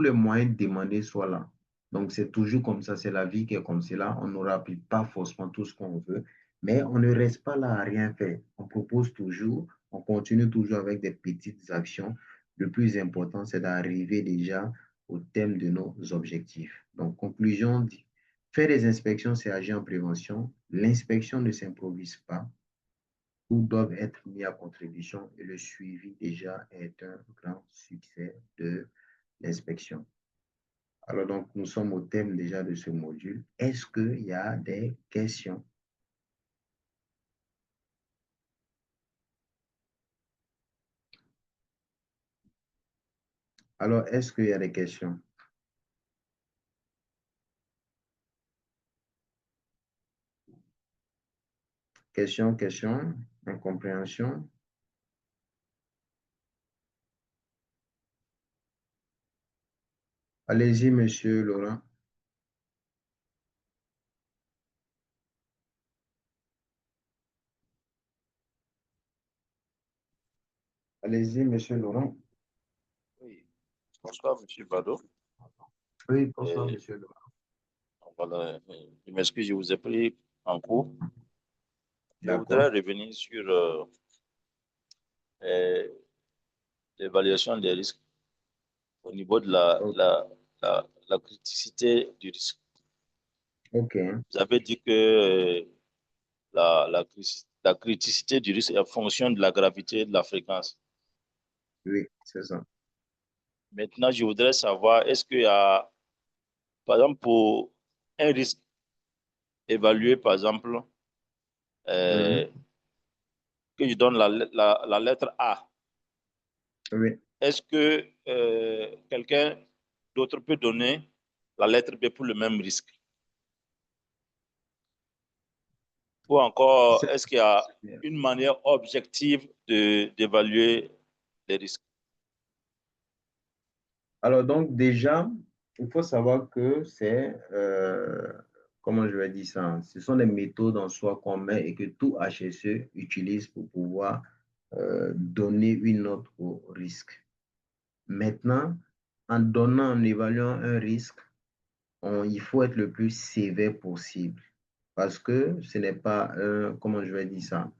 les moyens demandés soient là. Donc, c'est toujours comme ça, c'est la vie qui est comme cela. On n'aura pas forcément tout ce qu'on veut, mais on ne reste pas là à rien faire. On propose toujours, on continue toujours avec des petites actions. Le plus important, c'est d'arriver déjà au thème de nos objectifs. Donc, conclusion, faire des inspections, c'est agir en prévention. L'inspection ne s'improvise pas. Tout doivent être mis à contribution et le suivi déjà est un grand succès de l'inspection. Alors donc, nous sommes au thème déjà de ce module. Est-ce qu'il y a des questions? Alors, est-ce qu'il y a des questions? Question, incompréhension? Allez-y, monsieur Laurent. Allez-y, monsieur Laurent. Oui. Bonsoir, M. Bado. Oui, bonsoir, monsieur Laurent. Voilà, je m'excuse, je vous ai pris en cours. Je D'accord. voudrais revenir sur l'évaluation des risques au niveau de la criticité du risque. OK. Vous avez dit que la criticité du risque est en fonction de la gravité et de la fréquence. Oui, c'est ça. Maintenant, je voudrais savoir, est-ce qu'il y a, par exemple, pour un risque évalué, par exemple, que je donne la lettre A, Oui. est-ce que quelqu'un d'autre peut donner la lettre B pour le même risque? Ou encore, est-ce qu'il y a une manière objective d'évaluer les risques? Alors, donc, déjà, il faut savoir que c'est, comment je vais dire ça, ce sont des méthodes en soi qu'on met et que tout HSE utilise pour pouvoir donner une note au risque. Maintenant, en donnant, en évaluant un risque, il faut être le plus sévère possible parce que ce n'est pas, comment je vais dire ça,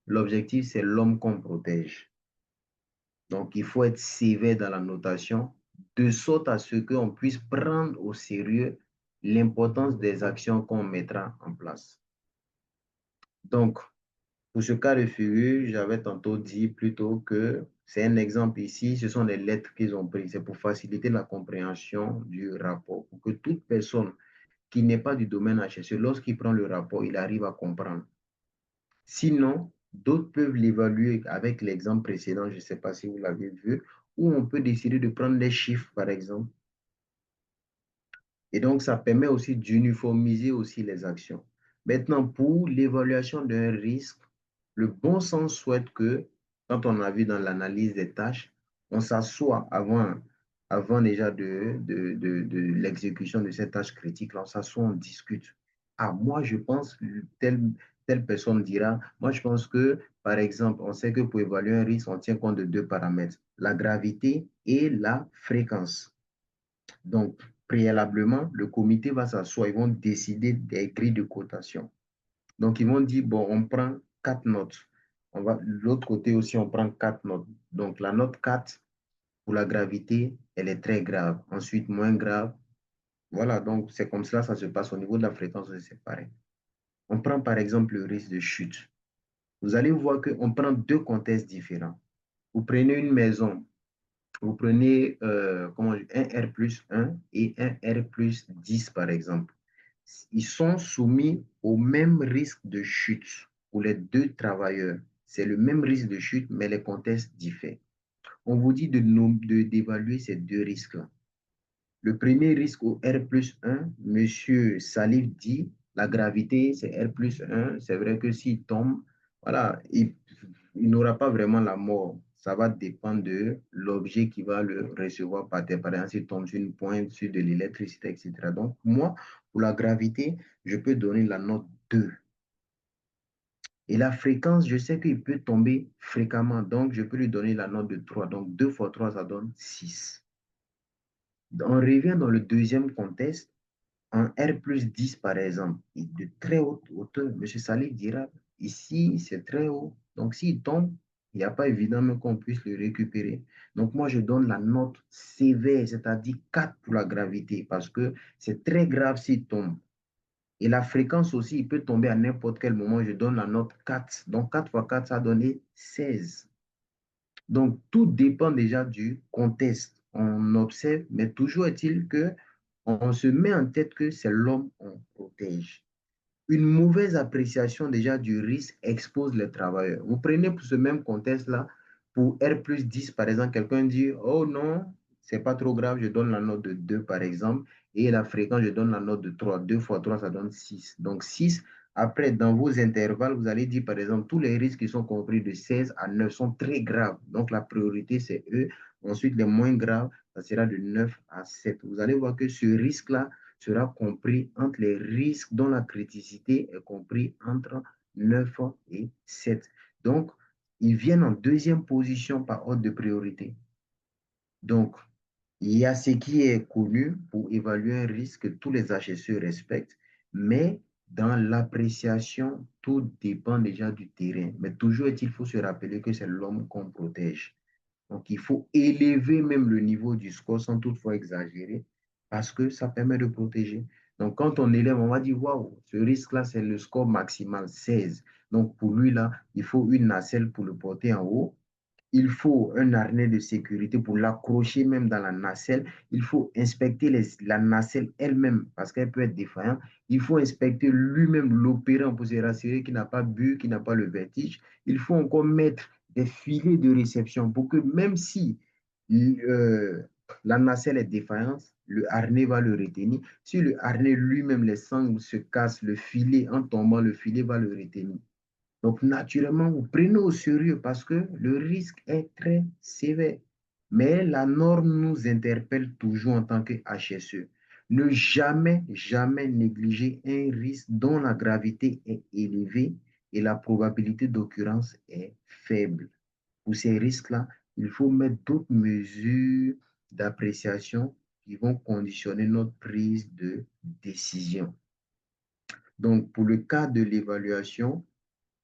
l'objectif, c'est l'homme qu'on protège. Donc, il faut être sévère dans la notation, de sorte à ce qu'on puisse prendre au sérieux l'importance des actions qu'on mettra en place. Donc, pour ce cas de figure, j'avais tantôt dit plutôt que c'est un exemple ici, ce sont les lettres qu'ils ont prises. C'est pour faciliter la compréhension du rapport, pour que toute personne qui n'est pas du domaine HSE, lorsqu'il prend le rapport, il arrive à comprendre. Sinon, d'autres peuvent l'évaluer avec l'exemple précédent, je ne sais pas si vous l'avez vu, où on peut décider de prendre les chiffres, par exemple. Et donc, ça permet aussi d'uniformiser aussi les actions. Maintenant, pour l'évaluation d'un risque, le bon sens souhaite que, quand on a vu dans l'analyse des tâches, on s'assoit avant déjà de l'exécution de cette tâche critique, on s'assoit, on discute. ah, moi, je pense, telle personne dira, moi, je pense que, par exemple, on sait que pour évaluer un risque, on tient compte de deux paramètres, la gravité et la fréquence. Donc, préalablement, le comité va s'asseoir, ils vont décider des grilles de cotation. Donc, ils vont dire, bon, on prend 4 notes. De l'autre côté aussi, on prend 4 notes. Donc, la note 4, pour la gravité, elle est très grave. Ensuite, moins grave. Voilà, donc c'est comme ça, ça se passe au niveau de la fréquence, c'est pareil. On prend par exemple le risque de chute. Vous allez voir qu'on prend deux contextes différents. Vous prenez une maison, vous prenez un R plus 1 et un R plus 10 par exemple. Ils sont soumis au même risque de chute pour les deux travailleurs. C'est le même risque de chute, mais les contextes diffèrent. On vous dit d'évaluer ces deux risques-là. Le premier risque au R plus 1, Monsieur Salif dit, la gravité, c'est R plus 1. C'est vrai que s'il tombe, voilà, il n'aura pas vraiment la mort. Ça va dépendre de l'objet qui va le recevoir par terre. Par exemple, s'il tombe sur une pointe, sur de l'électricité, etc. Donc, moi, pour la gravité, je peux donner la note 2. Et la fréquence, je sais qu'il peut tomber fréquemment. Donc, je peux lui donner la note de 3. Donc, 2 fois 3, ça donne 6. On revient dans le deuxième contexte, en R plus 10 par exemple, et de très haute hauteur. M. Salih dira, ici c'est très haut, donc s'il tombe, il n'y a pas évidemment qu'on puisse le récupérer. Donc moi je donne la note sévère, c'est-à-dire 4 pour la gravité, parce que c'est très grave s'il tombe. Et la fréquence aussi, il peut tomber à n'importe quel moment, je donne la note 4. Donc 4 fois 4, ça donne 16. Donc, tout dépend déjà du contexte. On observe, mais toujours est-il que on se met en tête que c'est l'homme qu'on protège. Une mauvaise appréciation déjà du risque expose les travailleurs. Vous prenez pour ce même contexte-là, pour R plus 10, par exemple, quelqu'un dit, oh non, c'est pas trop grave, je donne la note de 2, par exemple, et la fréquence, je donne la note de 3. 2 fois 3, ça donne 6. Donc 6, après, dans vos intervalles, vous allez dire, par exemple, tous les risques qui sont compris de 16 à 9 sont très graves. Donc la priorité, c'est eux. Ensuite, les moins graves, ça sera de 9 à 7. Vous allez voir que ce risque-là sera compris entre les risques dont la criticité est compris entre 9 et 7. Donc, ils viennent en deuxième position par ordre de priorité. Donc, il y a ce qui est connu pour évaluer un risque que tous les HSE respectent, mais dans l'appréciation, tout dépend déjà du terrain. Mais toujours il faut se rappeler que c'est l'homme qu'on protège. Donc, il faut élever même le niveau du score sans toutefois exagérer parce que ça permet de protéger. Donc, quand on élève, on va dire, waouh, ce risque-là, c'est le score maximal 16. Donc, pour lui, là, il faut une nacelle pour le porter en haut. Il faut un harnais de sécurité pour l'accrocher même dans la nacelle. Il faut inspecter la nacelle elle-même parce qu'elle peut être défaillante. Il faut inspecter lui-même l'opérant pour se rassurer qu'il n'a pas bu, qu'il n'a pas le vertige. Il faut encore mettre des filets de réception pour que même si la nacelle est défaillante, le harnais va le retenir. Si le harnais lui-même, les sangles se cassent, le filet, en tombant, le filet va le retenir. Donc, naturellement, vous prenez au sérieux parce que le risque est très sévère. Mais la norme nous interpelle toujours en tant que HSE. Ne jamais, jamais négliger un risque dont la gravité est élevée et la probabilité d'occurrence est faible. Pour ces risques-là, il faut mettre d'autres mesures d'appréciation qui vont conditionner notre prise de décision. Donc, pour le cas de l'évaluation,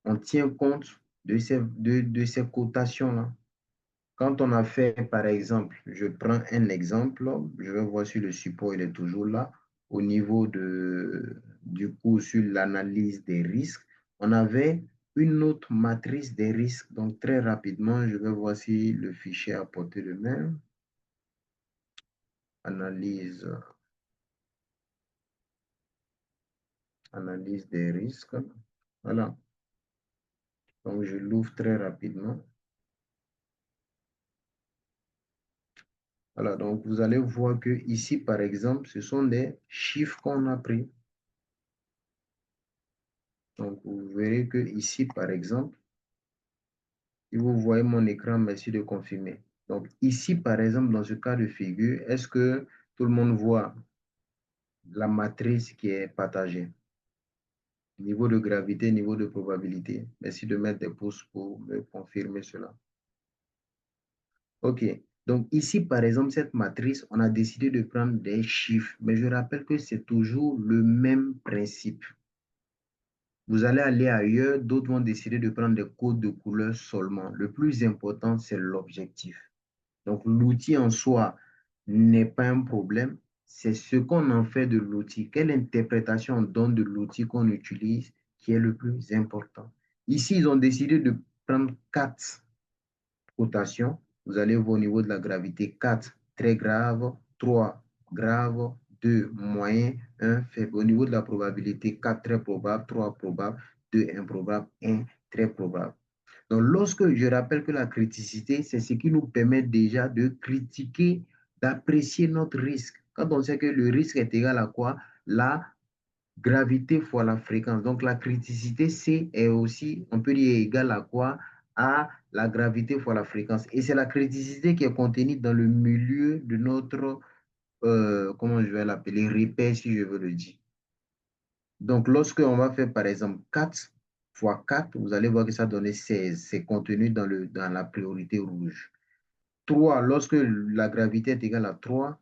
on tient compte de ces cotations-là. Quand on a fait, par exemple, je prends un exemple, je vais voir si le support il est toujours là, au niveau du cours sur l'analyse des risques, on avait une autre matrice des risques. Donc, très rapidement, je vais voir si le fichier a porté le même. Analyse des risques. Voilà. Donc, je l'ouvre très rapidement. Voilà, donc vous allez voir que ici, par exemple, ce sont des chiffres qu'on a pris. Donc, vous verrez que ici, par exemple, si vous voyez mon écran, merci de confirmer. Donc, ici, par exemple, dans ce cas de figure, est-ce que tout le monde voit la matrice qui est partagée? Niveau de gravité, niveau de probabilité. Merci de mettre des pouces pour me confirmer cela. OK. Donc ici, par exemple, cette matrice, on a décidé de prendre des chiffres. Mais je rappelle que c'est toujours le même principe. Vous allez aller ailleurs, d'autres vont décider de prendre des codes de couleurs seulement. Le plus important, c'est l'objectif. Donc l'outil en soi n'est pas un problème. C'est ce qu'on en fait de l'outil. Quelle interprétation on donne de l'outil qu'on utilise qui est le plus important. Ici, ils ont décidé de prendre 4 rotations. Vous allez voir au niveau de la gravité 4, très grave, 3, grave, 2, moyen, 1, faible. Au niveau de la probabilité, 4, très probable, 3, probable, 2, improbable, 1, très probable. Donc, lorsque je rappelle que la criticité, c'est ce qui nous permet déjà de critiquer, d'apprécier notre risque. Quand on sait que le risque est égal à quoi? La gravité fois la fréquence. Donc, la criticité, C est aussi, on peut dire, égal à quoi? À la gravité fois la fréquence. Et c'est la criticité qui est contenue dans le milieu de notre, comment je vais l'appeler, repère, si je veux le dire. Donc, lorsque on va faire, par exemple, 4 fois 4, vous allez voir que ça donne 16. C'est contenu dans la priorité rouge. 3, lorsque la gravité est égale à 3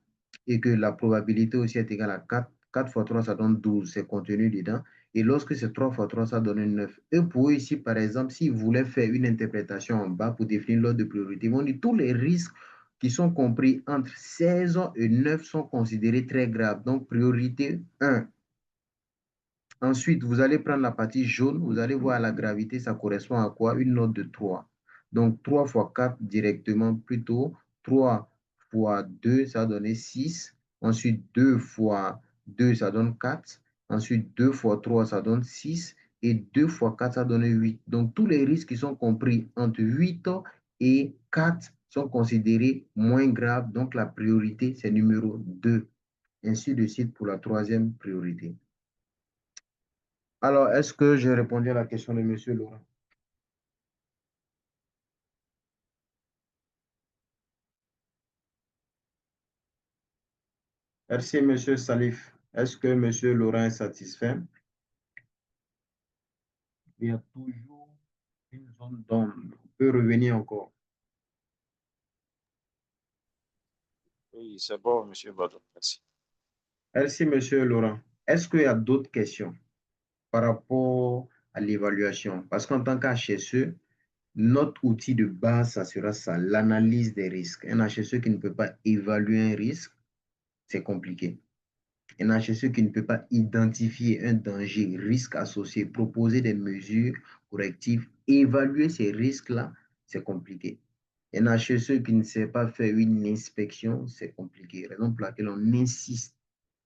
et que la probabilité aussi est égale à 4, 4 fois 3, ça donne 12, c'est contenu dedans. Et lorsque c'est 3 fois 3, ça donne 9. Et pour eux ici, par exemple, s'ils voulaient faire une interprétation en bas pour définir l'ordre de priorité, ils vont dire tous les risques qui sont compris entre 16 et 9 sont considérés très graves. Donc, priorité 1. Ensuite, vous allez prendre la partie jaune, vous allez voir la gravité, ça correspond à quoi? Une note de 3. Donc, 3 fois 4 directement, plutôt 3 fois 2, ça donne 6. Ensuite, 2 fois 2, ça donne 4. Ensuite, 2 fois 3, ça donne 6. Et 2 fois 4, ça donne 8. Donc, tous les risques qui sont compris entre 8 et 4 sont considérés moins graves. Donc, la priorité, c'est numéro 2. Ainsi de suite pour la troisième priorité. Alors, est-ce que j'ai répondu à la question de M. Laurent? Merci, M. Salif. Est-ce que M. Laurent est satisfait? Il y a toujours une zone d'ombre. On peut revenir encore. Oui, c'est bon, M. Badou. Merci. Merci, M. Laurent. Est-ce qu'il y a d'autres questions par rapport à l'évaluation? Parce qu'en tant qu'HSE, notre outil de base, ça sera ça, l'analyse des risques. Un HSE qui ne peut pas évaluer un risque, c'est compliqué. Un HSE qui ne peut pas identifier un danger, risque associé, proposer des mesures correctives, évaluer ces risques-là, c'est compliqué. Un HSE qui ne sait pas faire une inspection, c'est compliqué. Raison pour laquelle on insiste.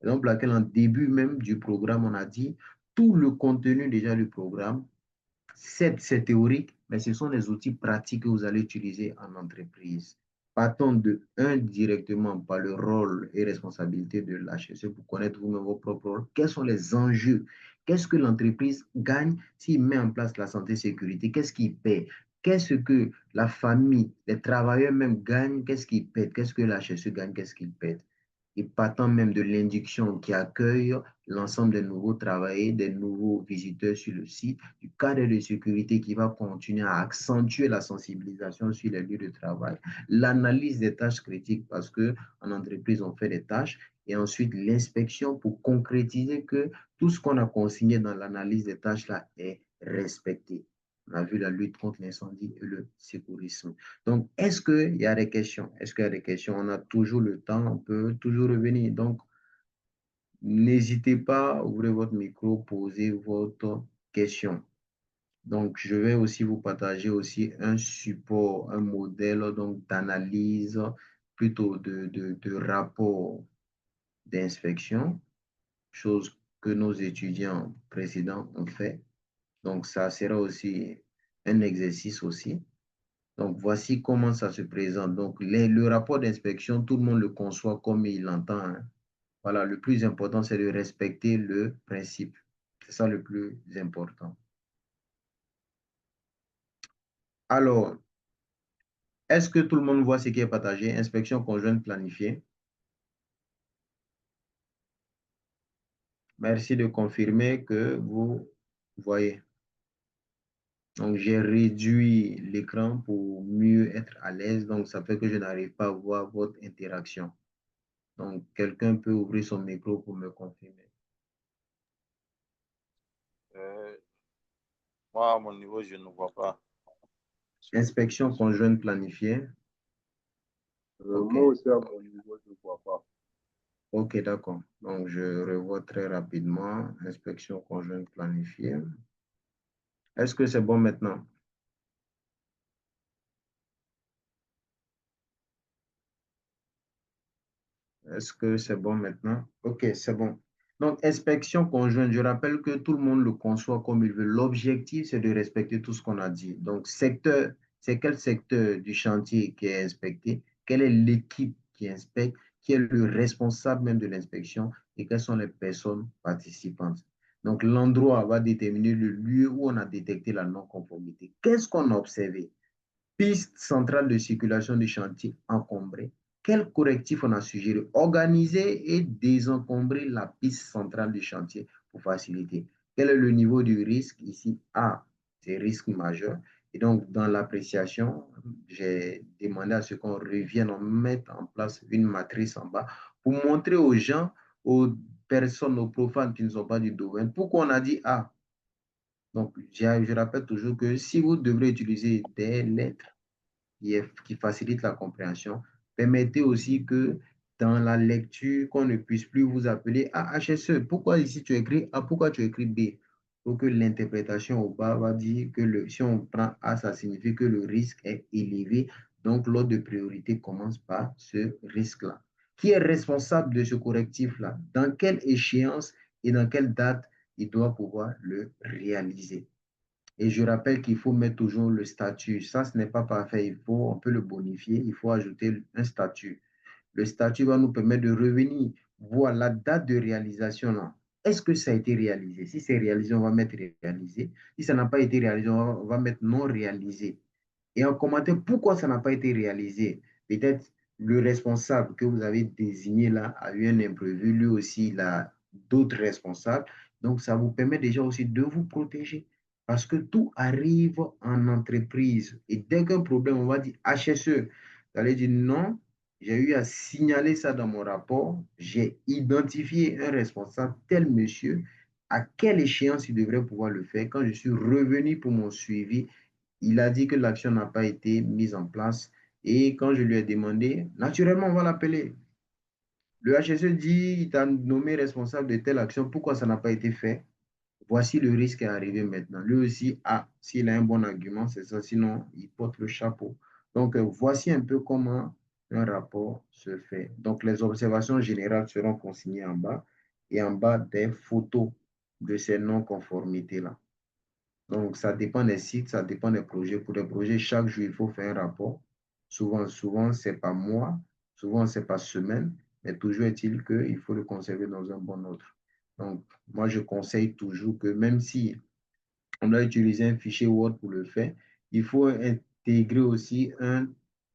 Raison pour laquelle en début même du programme, on a dit tout le contenu déjà du programme, c'est théorique, mais ce sont les outils pratiques que vous allez utiliser en entreprise. Partons de un directement par le rôle et responsabilité de l'HSE pour connaître vous-même vos propres rôles. Quels sont les enjeux? Qu'est-ce que l'entreprise gagne s'il met en place la santé et sécurité? Qu'est-ce qu'il paie? Qu'est-ce que la famille, les travailleurs même gagnent? Qu'est-ce qu'ils paient? Qu'est-ce que l'HSE gagne? Qu'est-ce qu'ils paient? Et partant même de l'induction qui accueille l'ensemble des nouveaux travailleurs, des nouveaux visiteurs sur le site, du cadre de sécurité qui va continuer à accentuer la sensibilisation sur les lieux de travail, l'analyse des tâches critiques parce qu'en entreprise, on fait des tâches, et ensuite l'inspection pour concrétiser que tout ce qu'on a consigné dans l'analyse des tâches là est respecté. On a vu la lutte contre l'incendie et le secourisme. Donc, est-ce qu'il y a des questions? Est-ce qu'il y a des questions? On a toujours le temps, on peut toujours revenir. Donc, n'hésitez pas, ouvrez votre micro, posez votre question. Donc, je vais aussi vous partager aussi un support, un modèle donc d'analyse, plutôt de rapport d'inspection, chose que nos étudiants précédents ont fait. Donc, ça sera aussi un exercice aussi. Donc, voici comment ça se présente. Donc, le rapport d'inspection, tout le monde le conçoit comme il l'entend, hein. Voilà, le plus important, c'est de respecter le principe. C'est ça le plus important. Alors, est-ce que tout le monde voit ce qui est partagé? Inspection conjointe planifiée. Merci de confirmer que vous Vous voyez? Donc, j'ai réduit l'écran pour mieux être à l'aise. Donc, ça fait que je n'arrive pas à voir votre interaction. Donc, quelqu'un peut ouvrir son micro pour me confirmer. Moi, à mon niveau, je ne vois pas. Inspection conjointe planifiée. Ok. Moi aussi, à mon niveau, je ne vois pas. Ok, d'accord. Donc, je revois très rapidement. Inspection conjointe planifiée. Est-ce que c'est bon maintenant? Est-ce que c'est bon maintenant? Ok, c'est bon. Donc, inspection conjointe, je rappelle que tout le monde le conçoit comme il veut. L'objectif, c'est de respecter tout ce qu'on a dit. Donc, secteur, c'est quel secteur du chantier qui est inspecté? Quelle est l'équipe qui inspecte? Qui est le responsable même de l'inspection? Et quelles sont les personnes participantes? Donc, l'endroit va déterminer le lieu où on a détecté la non-conformité. Qu'est-ce qu'on a observé? Piste centrale de circulation du chantier encombrée. Quel correctif on a suggéré? Organiser et désencombrer la piste centrale du chantier pour faciliter. Quel est le niveau du risque? Ici, A, c'est risque majeur. Et donc, dans l'appréciation, j'ai demandé à ce qu'on revienne, on mette en place une matrice en bas pour montrer aux gens, aux personnes, aux profanes qui ne sont pas du domaine, pourquoi on a dit A. Donc, je rappelle toujours que si vous devrez utiliser des lettres qui facilite la compréhension, permettez aussi que dans la lecture, qu'on ne puisse plus vous appeler à HSE. Pourquoi ici tu écris A, pourquoi tu écris B? Pour que l'interprétation au bas va dire que si on prend A, ça signifie que le risque est élevé. Donc, l'ordre de priorité commence par ce risque-là. Qui est responsable de ce correctif-là? Dans quelle échéance et dans quelle date il doit pouvoir le réaliser? Et je rappelle qu'il faut mettre toujours le statut. Ça, ce n'est pas parfait. On peut le bonifier. Il faut ajouter un statut. Le statut va nous permettre de revenir voir la date de réalisation. Là. Est-ce que ça a été réalisé? Si c'est réalisé, on va mettre réalisé. Si ça n'a pas été réalisé, on va mettre non réalisé. Et en commentaire pourquoi ça n'a pas été réalisé. Peut-être le responsable que vous avez désigné là a eu un imprévu. Lui aussi, il a d'autres responsables. Donc, ça vous permet déjà aussi de vous protéger. Parce que tout arrive en entreprise. Et dès qu'un problème, on va dire HSE, vous allez dire non, j'ai eu à signaler ça dans mon rapport. J'ai identifié un responsable, tel monsieur, à quelle échéance il devrait pouvoir le faire. Quand je suis revenu pour mon suivi, il a dit que l'action n'a pas été mise en place. Et quand je lui ai demandé, naturellement, on va l'appeler. Le HSE dit, il t'a nommé responsable de telle action, pourquoi ça n'a pas été fait? Voici le risque est arrivé maintenant. Lui aussi, s'il a un bon argument, c'est ça, sinon, il porte le chapeau. Donc, voici un peu comment un rapport se fait. Donc, les observations générales seront consignées en bas et en bas des photos de ces non-conformités-là. Donc, ça dépend des sites, ça dépend des projets. Pour des projets, chaque jour, il faut faire un rapport. Souvent, c'est pas mois, souvent, c'est pas semaine, mais toujours est-il qu'il faut le conserver dans un bon ordre. Donc, moi, je conseille toujours que même si on doit utiliser un fichier Word pour le faire, il faut intégrer aussi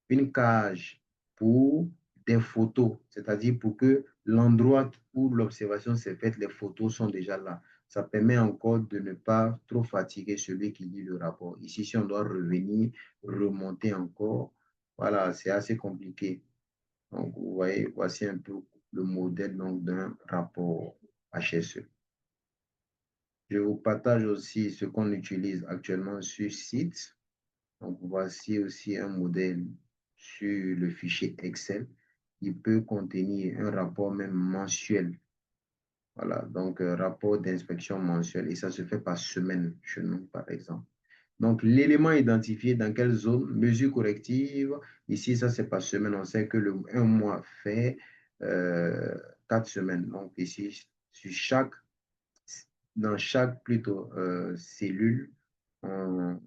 une cage pour des photos, c'est-à-dire pour que l'endroit où l'observation s'est faite, les photos sont déjà là. Ça permet encore de ne pas trop fatiguer celui qui lit le rapport. Ici, si on doit revenir, remonter encore, voilà, c'est assez compliqué. Donc, vous voyez, voici un peu le modèle d'un rapport HSE. Je vous partage aussi ce qu'on utilise actuellement sur site. Donc, voici aussi un modèle sur le fichier Excel. Il peut contenir un rapport même mensuel. Voilà, donc rapport d'inspection mensuel. Et ça se fait par semaine chez nous, par exemple. Donc, l'élément identifié dans quelle zone, mesure corrective. Ici, ça, c'est par semaine. On sait que un mois fait 4 semaines. Donc, ici, dans chaque plutôt cellule, on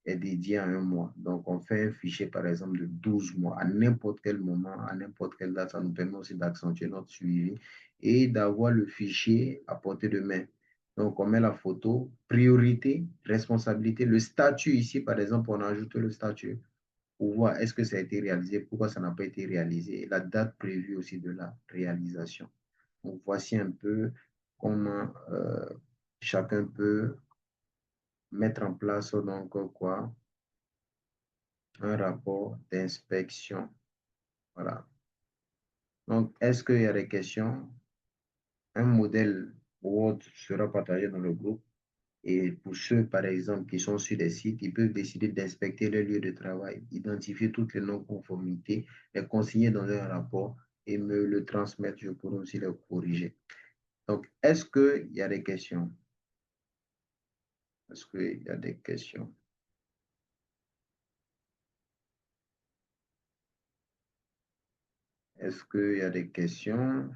est dédié à un mois. Donc, on fait un fichier, par exemple, de 12 mois. À n'importe quel moment, à n'importe quelle date, ça nous permet aussi d'accentuer notre suivi et d'avoir le fichier à portée de main. Donc, on met la photo, priorité, responsabilité, le statut ici, par exemple, on ajoute le statut pour voir est-ce que ça a été réalisé, pourquoi ça n'a pas été réalisé, et la date prévue aussi de la réalisation. Donc, voici un peu comment chacun peut mettre en place donc quoi? Un rapport d'inspection. Voilà. Donc, est-ce qu'il y a des questions? Un modèle Word sera partagé dans le groupe. Et pour ceux, par exemple, qui sont sur des sites, ils peuvent décider d'inspecter les lieux de travail, identifier toutes les non-conformités, les consigner dans un rapport et me le transmettre. Je pourrai aussi les corriger. Donc, est-ce qu'il y a des questions? Est-ce qu'il y a des questions? Est-ce qu'il y a des questions?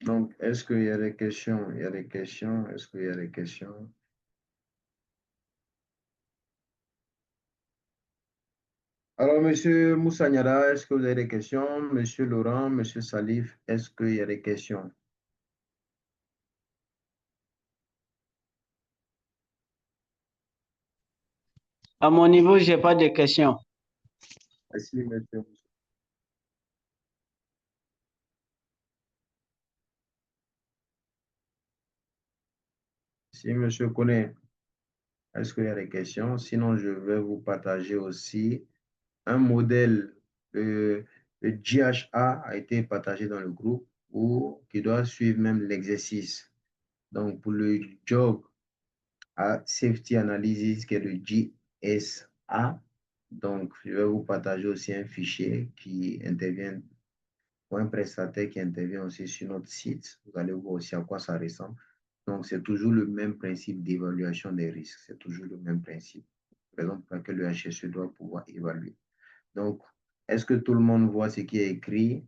Donc, est-ce qu'il y a des questions? Il y a des questions? Est-ce qu'il y a des questions? Alors, Monsieur Moussanyara, est-ce que vous avez des questions? Monsieur Laurent, Monsieur Salif, est-ce qu'il y a des questions? À mon niveau, je n'ai pas de questions. Merci, Monsieur. Si Monsieur connaît, est-ce qu'il y a des questions? Sinon, je vais vous partager aussi un modèle. Le GHA a été partagé dans le groupe ou qui doit suivre même l'exercice. Donc, pour le job à Safety Analysis, qui est le GSA, donc je vais vous partager aussi un fichier qui intervient, ou un prestataire qui intervient aussi sur notre site. Vous allez voir aussi à quoi ça ressemble. Donc, c'est toujours le même principe d'évaluation des risques. C'est toujours le même principe. Par exemple, que le HSE doit pouvoir évaluer. Donc, est-ce que tout le monde voit ce qui est écrit?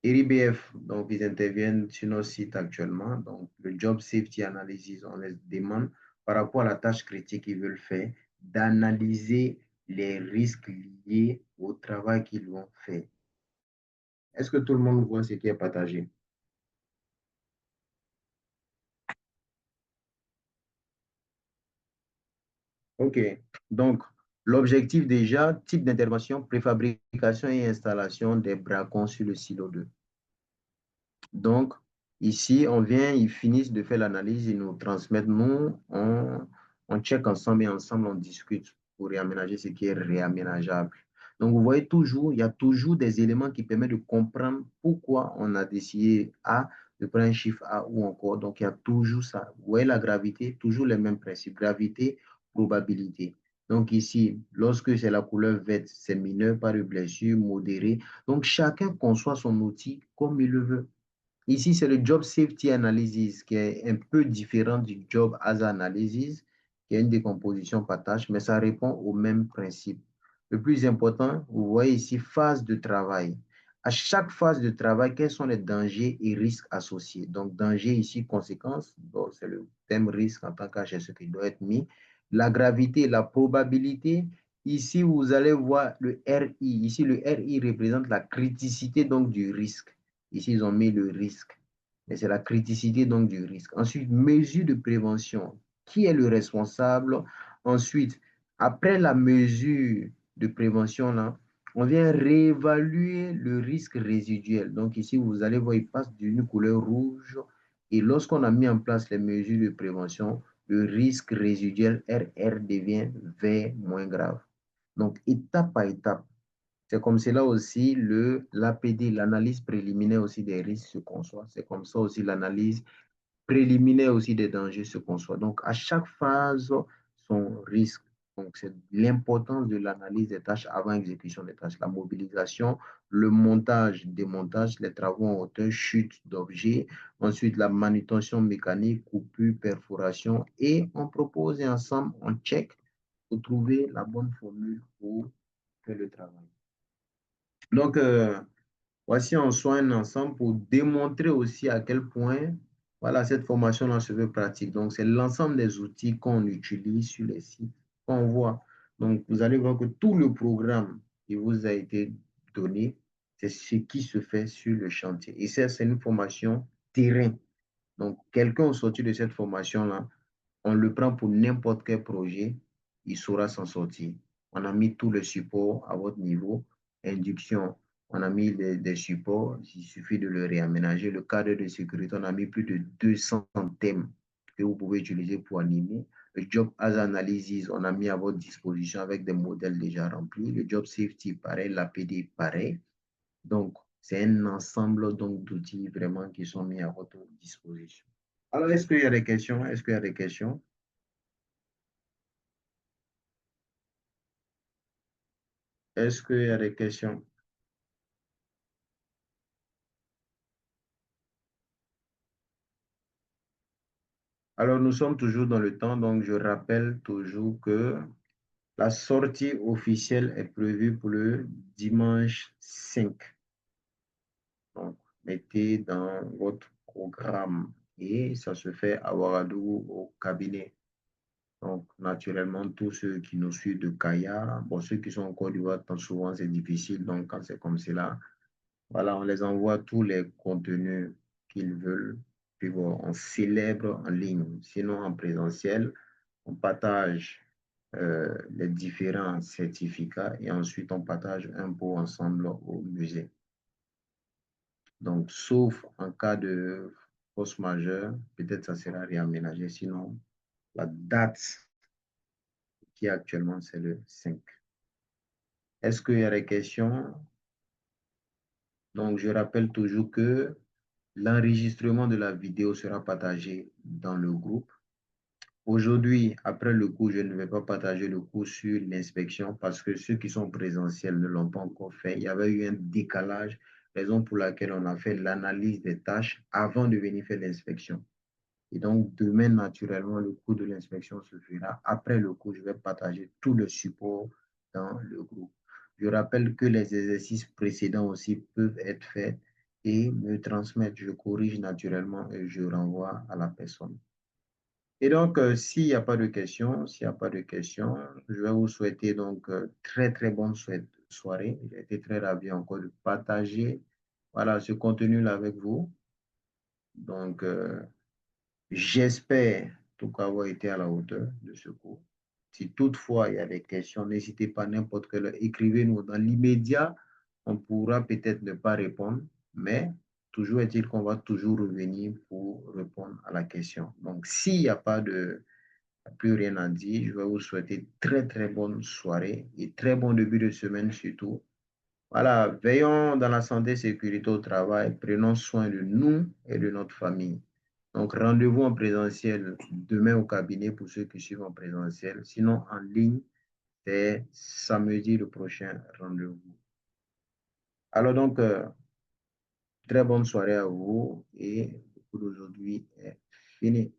RIBF, donc ils interviennent sur nos sites actuellement. Donc, le Job Safety Analysis, on les demande par rapport à la tâche critique qu'ils veulent faire, d'analyser les risques liés au travail qu'ils vont faire. Est-ce que tout le monde voit ce qui est partagé? OK. Donc, l'objectif déjà, type d'intervention, préfabrication et installation des bracons sur le silo 2. Donc, ici, on vient, ils finissent de faire l'analyse, ils nous transmettent, nous, on check ensemble et ensemble, on discute pour réaménager ce qui est réaménageable. Donc, vous voyez toujours, il y a toujours des éléments qui permettent de comprendre pourquoi on a décidé A, de prendre un chiffre A ou encore. Donc, il y a toujours ça. Vous voyez la gravité, toujours les mêmes principes. Gravité, probabilité. Donc, ici, lorsque c'est la couleur verte, c'est mineur, pas de blessure, modéré. Donc, chacun conçoit son outil comme il le veut. Ici, c'est le Job Safety Analysis qui est un peu différent du Job Hazard Analysis, qui est une décomposition par tâche, mais ça répond au même principe. Le plus important, vous voyez ici, phase de travail. À chaque phase de travail, quels sont les dangers et risques associés? Donc, danger ici, conséquence, c'est le thème risque en tant qu'HSE qui doit être mis. La gravité, la probabilité. Ici, vous allez voir le RI. Ici, le RI représente la criticité donc du risque. Ici, ils ont mis le risque. Mais c'est la criticité donc du risque. Ensuite, mesure de prévention. Qui est le responsable? Ensuite, après la mesure de prévention, là, on vient réévaluer le risque résiduel. Donc ici, vous allez voir, il passe d'une couleur rouge. Et lorsqu'on a mis en place les mesures de prévention, le risque résiduel RR devient vert moins grave. Donc, étape par étape. C'est comme cela aussi l'APD, l'analyse préliminaire aussi des risques se conçoit. C'est comme ça aussi l'analyse préliminaire aussi des dangers se conçoit. Donc, à chaque phase, son risque. Donc, c'est l'importance de l'analyse des tâches avant exécution des tâches. La mobilisation, le montage, démontage, les travaux en hauteur, chute d'objets. Ensuite, la manutention mécanique, coupure, perforation. Et on propose et ensemble, on check pour trouver la bonne formule pour faire le travail. Donc, voici en soi un ensemble pour démontrer aussi à quel point voilà, cette formation-là se veut pratique. Donc, c'est l'ensemble des outils qu'on utilise sur les sites, qu'on voit. Donc, vous allez voir que tout le programme qui vous a été donné, c'est ce qui se fait sur le chantier. Et ça, c'est une formation terrain. Donc, quelqu'un au sortir de cette formation-là, on le prend pour n'importe quel projet, il saura s'en sortir. On a mis tous les supports à votre niveau. Induction, on a mis des supports. Il suffit de le réaménager. Le cadre de sécurité, on a mis plus de 200 thèmes que vous pouvez utiliser pour animer. Le job as analysis, on a mis à votre disposition avec des modèles déjà remplis. Le job safety, pareil. L'APD, pareil. Donc, c'est un ensemble d'outils vraiment qui sont mis à votre disposition. Alors, est-ce qu'il y a des questions? Est-ce qu'il y a des questions? Est-ce qu'il y a des questions? Alors, nous sommes toujours dans le temps, donc je rappelle toujours que la sortie officielle est prévue pour le dimanche 5. Donc, mettez dans votre programme et ça se fait à Ouagadougou au cabinet. Donc, naturellement, tous ceux qui nous suivent de Kaya, bon, ceux qui sont en Côte d'Ivoire, souvent c'est difficile. Donc, quand c'est comme cela, voilà, on les envoie tous les contenus qu'ils veulent. Puis bon, on célèbre en ligne. Sinon, en présentiel, on partage les différents certificats et ensuite on partage un pot ensemble au musée. Donc, sauf en cas de force majeure, peut-être ça sera réaménagé. Sinon, la date qui actuellement, c'est le 5. Est-ce qu'il y a des questions? Donc, je rappelle toujours que l'enregistrement de la vidéo sera partagé dans le groupe. Aujourd'hui, après le cours, je ne vais pas partager le cours sur l'inspection parce que ceux qui sont présentiels ne l'ont pas encore fait. Il y avait eu un décalage, raison pour laquelle on a fait l'analyse des tâches avant de venir faire l'inspection. Et donc, demain, naturellement, le cours de l'inspection se fera. Après le cours, je vais partager tout le support dans le groupe. Je rappelle que les exercices précédents aussi peuvent être faits et me transmettre. Je corrige naturellement et je renvoie à la personne. Et donc, s'il n'y a pas de questions, je vais vous souhaiter donc très, très bonne soirée. J'ai été très ravi encore de partager voilà, ce contenu-là avec vous. Donc, j'espère tout cas avoir été à la hauteur de ce cours. Si toutefois il y a des questions, n'hésitez pas n'importe quelle heure. Écrivez-nous dans l'immédiat. On pourra peut-être ne pas répondre, mais toujours est-il qu'on va toujours revenir pour répondre à la question. Donc, s'il n'y a pas de plus rien à dire, je vais vous souhaiter très, très bonne soirée et très bon début de semaine surtout. Voilà, veillons dans la santé et sécurité au travail, prenons soin de nous et de notre famille. Donc, rendez-vous en présentiel demain au cabinet pour ceux qui suivent en présentiel. Sinon, en ligne, c'est samedi le prochain rendez-vous. Alors donc, très bonne soirée à vous et le cours d'aujourd'hui est fini.